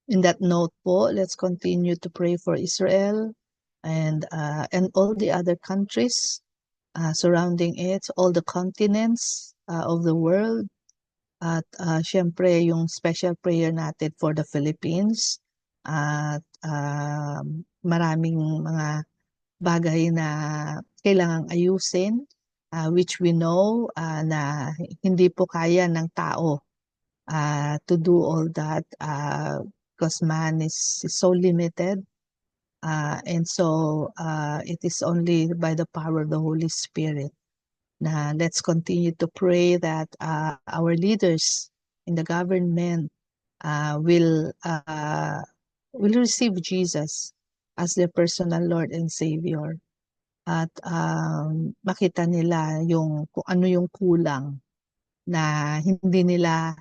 in that note po, let's continue to pray for Israel and all the other countries surrounding it, all the continents of the world. At syempre yung special prayer natin for the Philippines. At maraming mga bagay na kailangang ayusin, which we know na hindi po kaya ng tao to do all that, because man is so limited. And so it is only by the power of the Holy Spirit. Na let's continue to pray that our leaders in the government will receive Jesus as their personal Lord and Savior. At makita nila kung ano yung kulang na hindi nila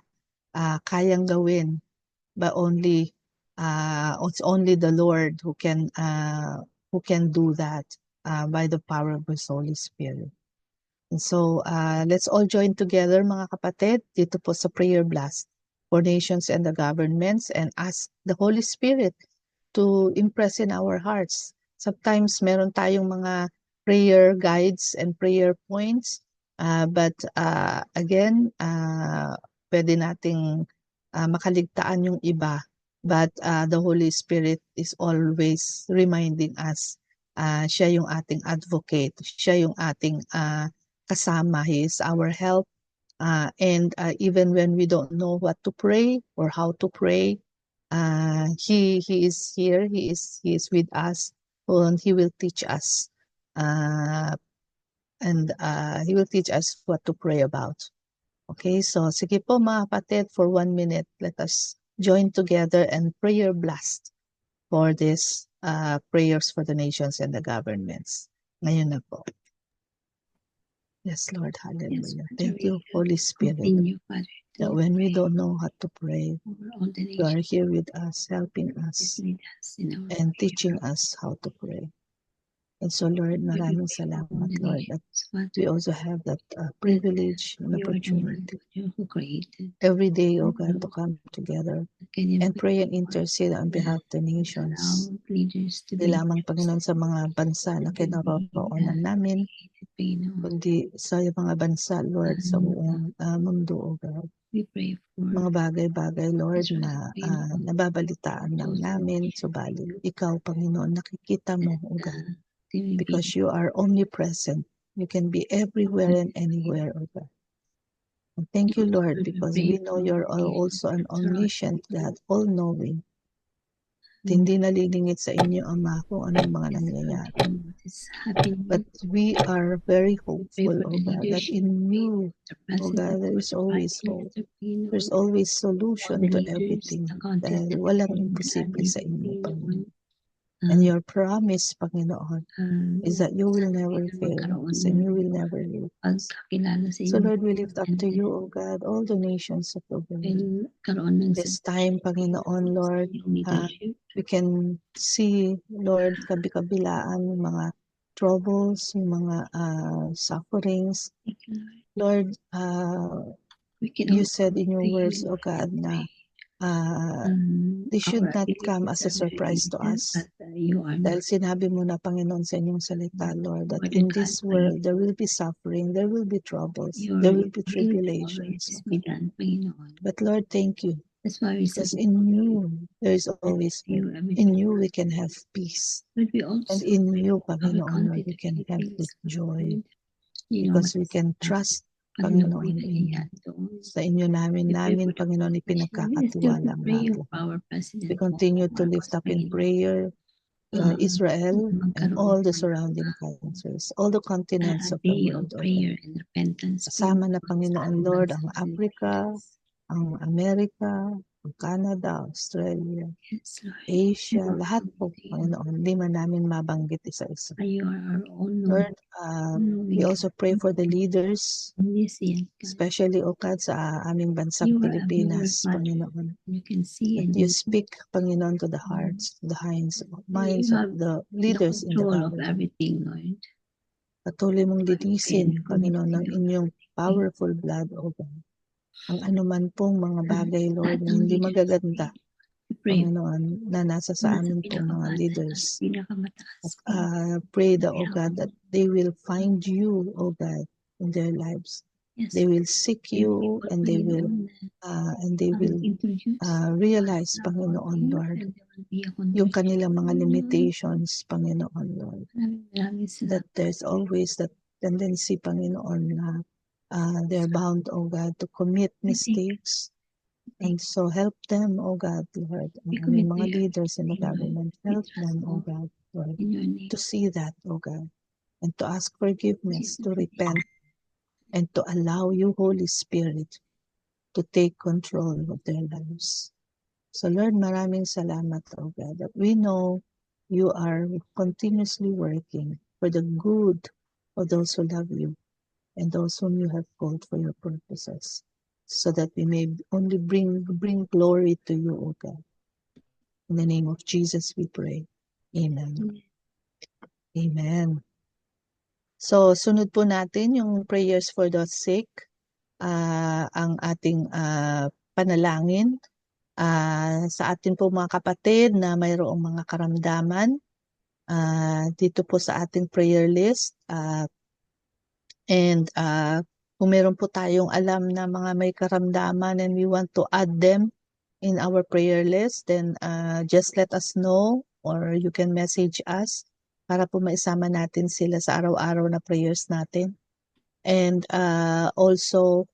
kayang gawin, but it's only the Lord who can do that by the power of His Holy Spirit. And so let's all join together, mga kapatid, dito po sa Prayer Blast for nations and the governments, and ask the Holy Spirit to impress in our hearts. Sometimes meron tayong mga prayer guides and prayer points, but again, pwede nating makaligtaan yung iba. But the Holy Spirit is always reminding us, siya yung ating advocate, siya yung ating kasama. He is our help, and even when we don't know what to pray or how to pray, he is here. He is with us, and He will teach us, and He will teach us what to pray about. Okay, so sige po mga kapatid, for 1 minute, let us join together and prayer blast for this prayers for the nations and the governments. Ngayon na po. Yes, Lord, hallelujah. Father, Thank we you, Holy Spirit, continue, Father, that to when we don't know how to pray, over all the you are nations. here with us, helping Please us lead us in our and prayer. teaching us how to pray. And so, Lord, We maraming pray for all salamat, the Lord, that nations, Father. we also have that privilege and You are the one opportunity who created. every day, oh God, to come together and pray and intercede on behalf of the nations. Allow leaders to Hindi be lamang, Panginoon, sa mga bansa na kinaroroonan namin, kundi sa mga bansa, Lord, sa buong mundo, oh God. We pray for Mga bagay-bagay, Lord, na Israel, nababalitaan lang namin, subalit Ikaw, Panginoon, nakikita mo, oh God, because You are omnipresent. You can be everywhere and anywhere, oh God. And thank You, Lord, because we know You're also an omniscient God, all-knowing. Hindi nalilingit sa Inyo, Ama, kung anong mga nangyayari. But we are very hopeful, oh God, that in You, oh God, there is always hope. There's always solution to everything. Dahil walang imposible sa Inyo, Panginoon. And Your promise, Panginoon, is that You will never fail us and You will never leave us. So Lord, we lift up to You, O God, all the nations of the world. This time, Panginoon, Lord, we can see, Lord, kabi-kabilaan mga troubles, yung mga sufferings. Thank you, Lord. Lord, We can you also said in your pray, words, Lord, O God, na our they should not come abilities as a are very surprise to limited, us. but you are Dahil not. sinabi mo na, Panginoon, sa inyong salita, Lord, that More than in this world, there faithful. will be suffering, there will be troubles, Your there will be will tribulations. always be done, Panginoon. But Lord, thank you, That's why we because submit in to you, there is always you hope. every In day. you, we can have peace. But we And also in you, our Panginoon, Lord, we confidence can have is this joy. Lord. You know Because what we can trust, pag Panginoon, nabuhay in you. yan doon. Sa inyo We pray for namin, the Panginoon, politician. We still ipinagkakatiwala ang pray lahat. for our We President continue to Marcos, lift up in Panginoon. prayer Israel and Magkaroon all the ng surrounding countries, all the continents a of the day of world. O prayer God. and repentance. Kasama na Panginoon, sa Panginoon ating Lord bansa, ang Africa, Pilipinas. ang Amerika, ang Canada, Australia, Yes, Lord. Asia, You are lahat po, amazing. Panginoon. Hindi man namin mabanggit isa-isa. You are our own Lord, we also pray for the leaders, omniscient God. especially, O God, sa aming bansang You are Pilipinas, everywhere, Father. Panginoon. You can see That and you you speak, Panginoon, to the hearts, the minds you of have the the leaders in the control of government. everything, Lord. Patuloy mong But you linisin, can Panginoon, ng control inyong powerful blood, O God. Ang anuman pong mga bagay, Lord, na hindi magaganda, We pray Panginoon, na nasa sa nasa amin pong mga pinakamataas, leaders. pinakamataas. Pray the, O God, that they will find you, O God, in their lives. Yes, They will seek you and they will introduce realize, Panginoon, Lord, yung kanilang mga limitations, Panginoon, Lord. That there's always that tendency, Panginoon, na they're bound, O God, to commit mistakes. And so help them, O God, Lord, ang aming mga leaders in the government, help them, O God, Lord, to see that, O God, and to ask forgiveness, to repent, and to allow you, Holy Spirit, to take control of their lives. So Lord, maraming salamat, O God, that we know you are continuously working for the good of those who love you and those whom you have called for your purposes, so that we may only bring glory to you, O God. In the name of Jesus we pray. Amen. Amen. So, sunod po natin yung prayers for the sick, ang ating panalangin sa atin po mga kapatid na mayroong mga karamdaman dito po sa ating prayer list. And kung meron po tayong alam na mga may karamdaman and we want to add them in our prayer list, then just let us know or you can message us para po maisama natin sila sa araw-araw na prayers natin. And also,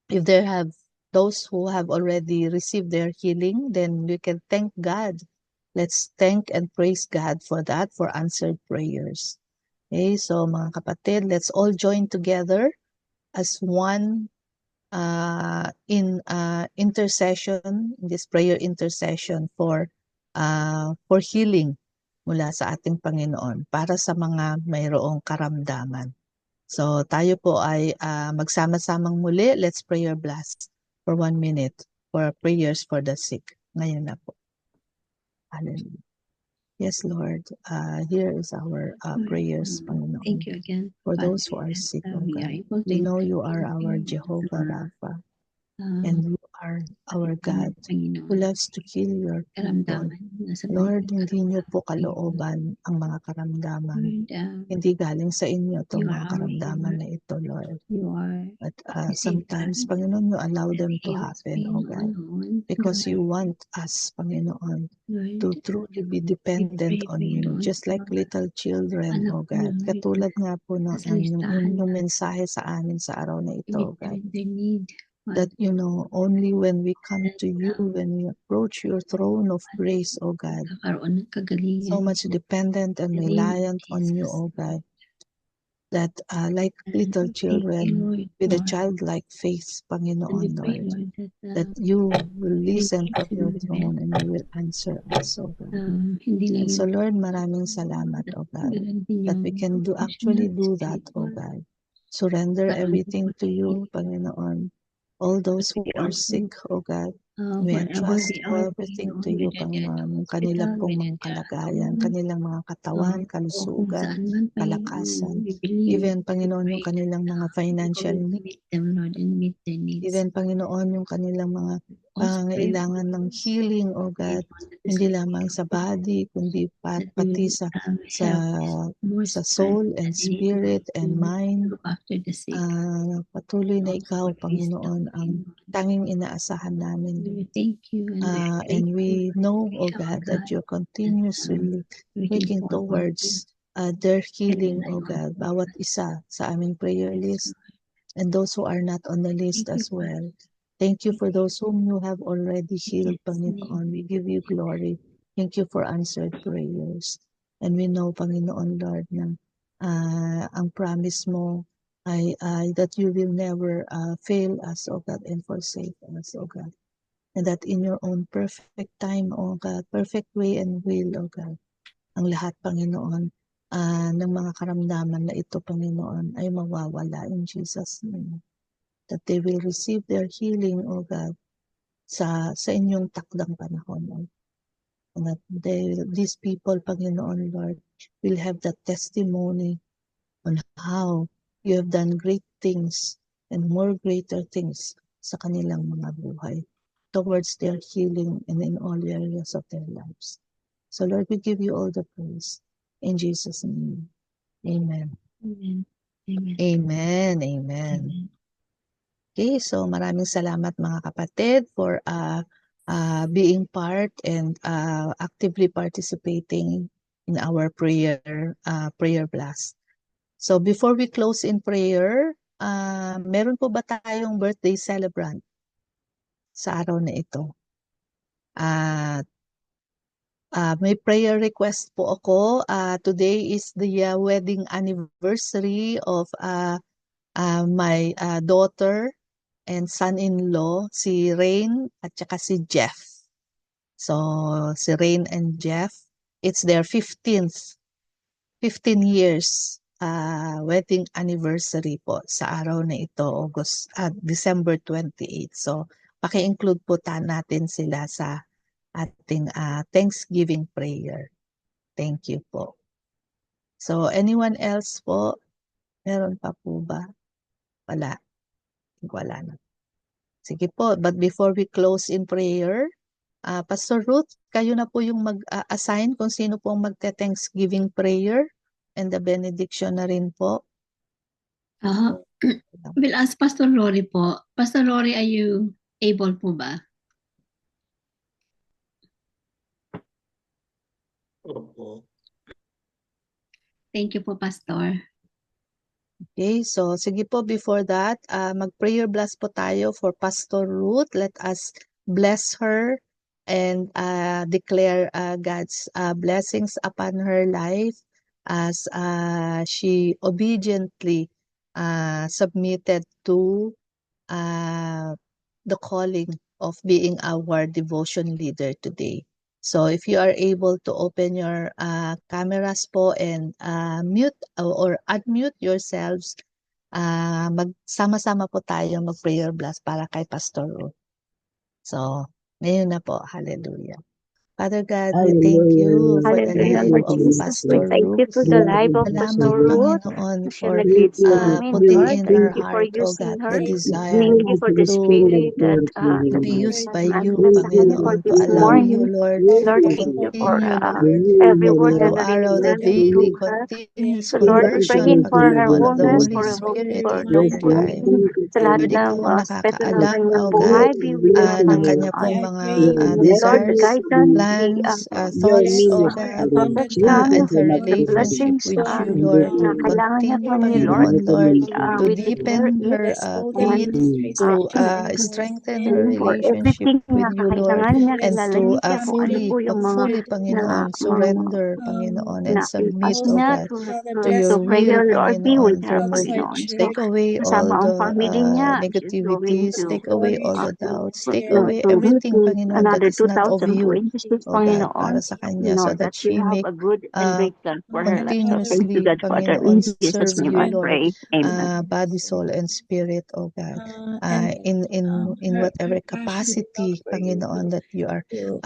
if there have those who have already received their healing, then we can thank God. Let's thank and praise God for that, for answered prayers. Okay, so mga kapatid, let's all join together as one in intercession, in this prayer intercession for healing mula sa ating Panginoon para sa mga mayroong karamdaman. So tayo po ay magsama-samang muli. Let's pray or blast for 1 minute for prayers for the sick. Ngayon na po. Hallelujah. Yes, Lord. Here is our prayers, Panginoon. Thank you again, For Father, those who are sick, that oh we are God. able to We know you intervene are our in Jehovah our, Rapha. And you are our God who Panginoon, loves to heal your people. karamdaman nasa Lord, buhay hindi niyo po natin. kalooban ang mga karamdaman. Lord, Hindi galing sa inyo itong you are mga our karamdaman healer. na ito, Lord. You are But the sometimes, safeguard. Panginoon, you allow them to Heal us, happen, oh God. Panginoon. Because you want us, Panginoon, to Lord, truly be we dependent pray, on you. Panginoon, Just like little children, anak oh mo, God. Katulad nga po ng nasalitahan inyong na mensahe sa amin sa araw na ito, oh God. they need. That, you know, only when we come to you, when we approach your throne of grace, oh God, Kakaroon ng kagalingan. so much dependent and reliant on you, oh God, that like little children with a childlike faith, Panginoon, Lord, that you will listen from your throne and you will answer us, oh God. And so, Lord, maraming salamat, oh God, that we can actually do that, oh God. Surrender everything to you, Panginoon. All those who are sick, oh God, We wherever entrust they are, everything to Panginoon, you, whether they are Panginoon, at yung hospital, kanilang pong whether mga they are at kalagayan, home, kanilang mga katawan, o kung kalusugan, saan man, Panginoon, kalakasan. we believe, Even, we Panginoon, yung pray kanilang mga that financial you will needs. meet them, Lord, and meet their needs. Even, Panginoon, yung kanilang mga Also pray for pangailangan ng those healing, O God, hindi lamang sa body, kundi that pati will sa have more sa strength soul that and they need to spirit and mind. look after the sick. Patuloy na Also ikaw, for Panginoon, wisdom, ang tanging inaasahan namin. we thank you and we are And grateful. we know, We O have God, God that you're continuously waiting working for towards their healing, life. O God, bawat isa sa aming prayer list and those who are not on the list Thank you, as well. Thank you for those whom you have already healed, Panginoon. We give you glory. Thank you for answered prayers. And we know, Panginoon Lord, na ang promise mo ay that you will never fail us, O God, and forsake us, O God. And that in your own perfect time, O God, perfect way and will, O God, ang lahat, Panginoon, ng mga karamdaman na ito, Panginoon, ay mawawala in Jesus' name. That they will receive their healing, O God, sa inyong takdang panahon, O. And that these people, Panginoon, Lord, will have that testimony on how you have done great things and more greater things sa kanilang mga buhay towards their healing and in all areas of their lives. So Lord, we give you all the praise. In Jesus' name, amen. Amen. Amen. Amen. Amen. Okay, so maraming salamat mga kapatid for being part and actively participating in our prayer blast. So before we close in prayer, meron po ba tayong birthday celebrant sa araw na ito? May prayer request po ako. Today is the wedding anniversary of my daughter and son-in-law, si Rain at saka si Jeff. So, si Rain and Jeff, it's their 15 years wedding anniversary po sa araw na ito, December 28. So, paki-include po natin sila sa ating Thanksgiving prayer. Thank you po. So, anyone else po? Meron pa po ba? Wala. Wala na. Sige po, but before we close in prayer, Pastor Ruth, kayo na po yung mag-assign kung sino po ang magte-Thanksgiving prayer and the benediction na rin po. We'll ask Pastor Rory po. Pastor Rory, are you able po ba? Opo. Thank you po, Pastor. Okay, so sige po, before that, mag-prayer blast po tayo for Pastor Ruth. Let us bless her and declare God's blessings upon her life as she obediently submitted to the calling of being our devotion leader today. So if you are able to open your cameras po and mute or unmute yourselves, magsama-sama po tayo mag-prayer blast para kay Pastor Ruth. So, ngayon na po. Hallelujah. Father God, we thank you for the Hallelujah, life Lord of Jesus. We Pastor thank you Ruth. for the life of Salamat, Pastor Ruth. Panginoon, She for neglects namin, putting Lord. in Thank her you for heart, oh using God, her. the desire Thank you for the spirit that to be used by you, nasa kanya for Panginoon, to this allow you, morning. Lord, Lord, to thank you for continue, Lord, every word the that araw-araw, the Ariana daily, gave her. continuous So Lord, conversion, praying for her Panginoon, of the wholeness, Holy Spirit for in the her life. healing sa lahat Lord, ikaw ng ang aspeto ng nakakaalam, kanyang oh God, buhay. Be with her, ng kanya Panginoon. pong mga Lord, desires, guide us, plans, thoughts, oh God, protection, and her the relationship blessings with you, Lord. na kailangan niya Continue, from you, Lord. Panginoon, Lord, to We declare deepen it her and faith, to thank strengthen her you for relationship everything with na you, Lord, kakailangan niya. and Kilala to niyo siya kung ano po yung mga fully, Panginoon, surrender, Panginoon, and na submit, ipas oh niya God, to to your will, prayer, Lord. Be with Panginoon, to her, remove, Panginoon. So, take away all kasama ang the family niya, she's going negativities, to take away all the doubts, take to away live everything, with Panginoon, that another is not of you, Jesus, oh God, para Panginoon. sa We kanya know so that that you she have may a good and great plan for her life. So thank you, continuously, God, Father. Panginoon, In Jesus' serve name you, I Lord, pray. Amen. body, soul, and spirit, oh God, And in her whatever passion for capacity, you Panginoon, that you are to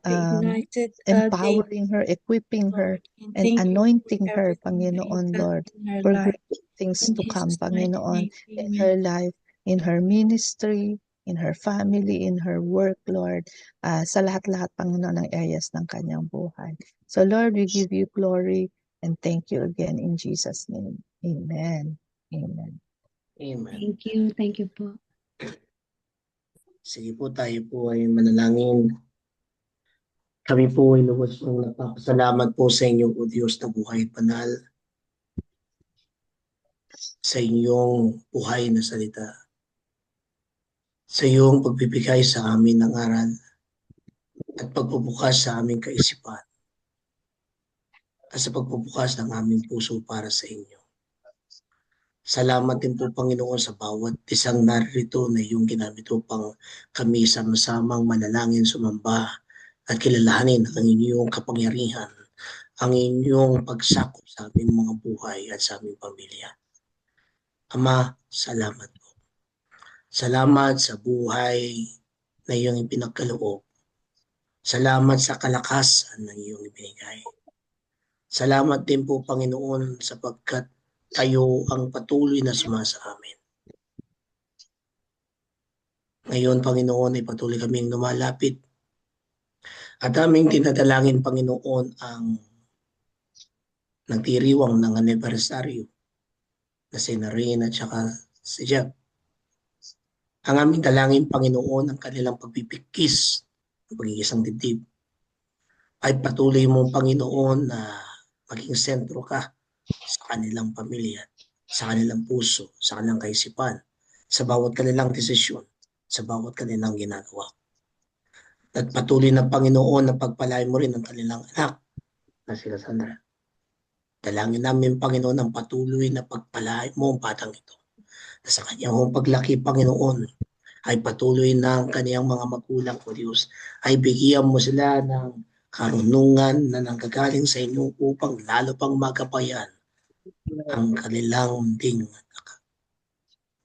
ignited empowering her, equipping her, Lord, and and thank you for anointing her, everything that you've Panginoon, done Lord, in her for life. great things In to come, Jesus' mighty Panginoon, name, in amen. her life, in her ministry, in her family, in her work, Lord, sa lahat-lahat, Panginoon, ng areas ng kanyang buhay. So, Lord, we give you glory and thank you again in Jesus' name. Amen. Amen. Amen. Thank you po. Sige po, tayo po ay manalangin. Kami po ay lubos pong napapasalamat po sa inyo, O Diyos na buhay at banal, sa inyong buhay na salita, sa iyong pagbibigay sa amin ng aral at pagbubukas sa aming kaisipan at sa pagbubukas ng aming puso para sa inyo. Salamat din po, Panginoon, sa bawat isang narito na iyong ginamit upang kami sama-samang manalangin, sumamba at kilalanin ang inyong kapangyarihan, ang inyong pagsakop sa aming mga buhay at sa aming pamilya. Ama, salamat po. Salamat sa buhay na iyong ipinagkaloob. Salamat sa kalakasan na iyong ibinigay. Salamat din po, Panginoon, sapagkat kayo ang patuloy na sumasa amin. Ngayon, Panginoon, ay patuloy kaming lumalapit at aming dinadalangin, Panginoon, ang nagdiriwang ng anibersaryo na si Narine at saka si Jeff. Ang aming dalangin, Panginoon, ang kanilang pagpipikis ng pag-iisang dibdib ay patuloy mong, Panginoon, na maging sentro ka sa kanilang pamilya, sa kanilang puso, sa kanilang kaisipan, sa bawat kanilang desisyon, sa bawat kanilang ginagawa. At patuloy na, Panginoon, na pagpalain mo rin ang kanilang anak na sila Sandra. Dalangin namin, Panginoon, ang patuloy na pagpalain mo ang batang ito. Na sa kanyang paglaki, Panginoon, ay patuloy na ang kaniyang mga magulang, O Diyos, ay bigyan mo sila ng karunungan na nanggagaling sa inyo upang lalo pang magapayan ang kanilang ding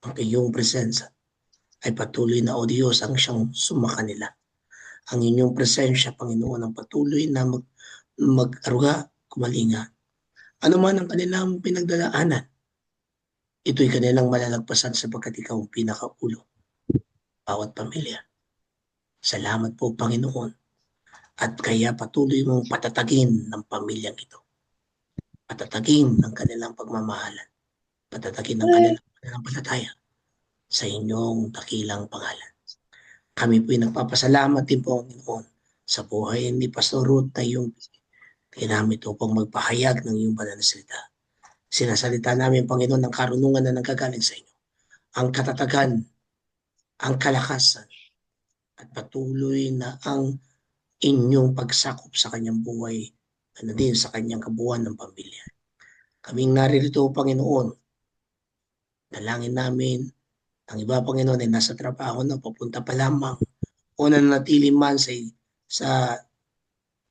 ang iyong presensya ay patuloy na, O Diyos, ang siyang sumakanila. Ang inyong presensya, Panginoon, ang patuloy na mag-aruga, kumalinga. Ano man ang kanilang pinagdadaanan, ito'y kanilang malalagpasan sapagkat ikaw ang pinakaulo. Bawat pamilya. Salamat po, Panginoon. At kaya patuloy mong patatagin ng pamilyang ito. Patatagin ng kanilang pagmamahalan. Patatagin ng kanilang pananampalataya sa inyong dakilang pangalan. Kami po'y nagpapasalamat din po, Panginoon, sa buhay ni Pastor Ruth na iyong ginamit upang magpahayag ng iyong banal na salita. Sinasalita namin, Panginoon, ng karunungan na nagkagaling sa inyo. Ang katatagan, ang kalakasan, at patuloy na ang inyong pagsakop sa kanyang buhay, ano din sa kanyang kabuuan ng pamilya. Kaming naririto, Panginoon, dalangin namin, ang iba, Panginoon, ay nasa trabaho na papunta pa lamang o nanatili man sa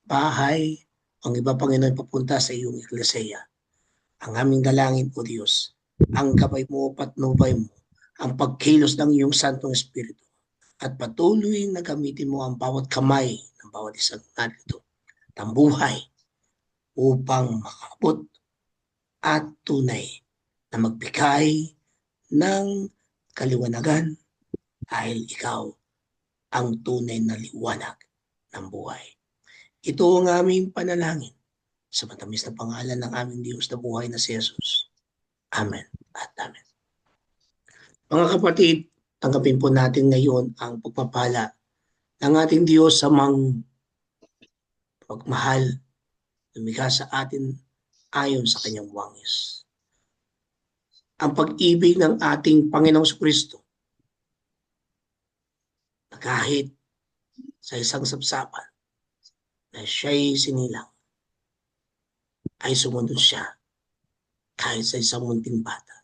bahay, ang iba, Panginoon, papunta sa iyong iglesia. Ang aming dalangin, O Diyos, ang gabay mo, patnubay mo, ang pagkilos ng iyong Santong Espiritu, at patuloy na gamitin mo ang bawat kamay ng bawat isang narito, ng buhay, upang makabot at tunay na magbigay ng kaliwanagan dahil ikaw ang tunay na liwanag ng buhay. Ito ang aming panalangin sa matamis na pangalan ng aming Diyos na buhay na si Jesus. Amen at amen. Mga kapatid, tanggapin po natin ngayon ang pagpapala ng ating Diyos sa pagmahal, lumikha sa atin ayon sa kanyang wangis. Ang pag-ibig ng ating Panginoong Kristo na kahit sa isang sapsapan na siya'y sinilang, ay sumunod siya kahit sa isang munting bata.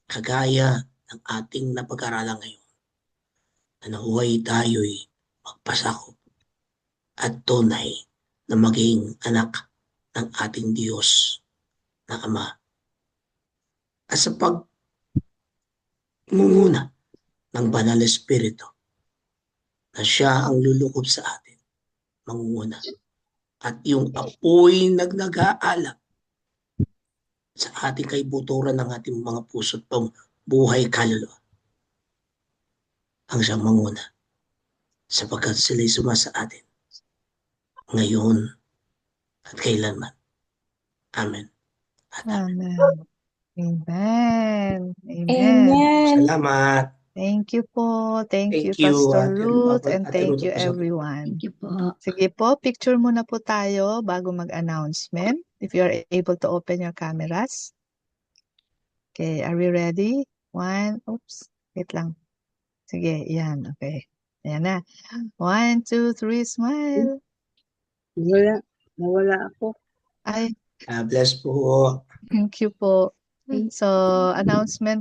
Kagaya ng ating napag-aralan ngayon, na nahuway tayo'y magpasakop at tunay na maging anak ng ating Diyos na Ama. At sa pagmumuna ng Banal na Espiritu na siya ang lulukob sa atin, mangunguna. At yung apoy nag-aalab sa ating kaibuturan ng ating mga puso't buhay kaluluwa ang siyang manguna sapagkat sila'y sumasa atin ngayon at kailanman. Amen. At amen. Amen. Amen. Amen. Salamat. Thank you po. Thank you, Thank you, Pastor Ate Ruth, Ate and thank Ruth, you, Pastor. everyone. Thank you po. Sige po, picture muna po tayo bago mag-announcement. If you are able to open your cameras. Okay, are we ready? Oops, wait lang. Sige, yan, okay. Ayan na. 1, 2, 3, smile. Nawala ako. Ay, God bless po. thank you po. Thank So, announcement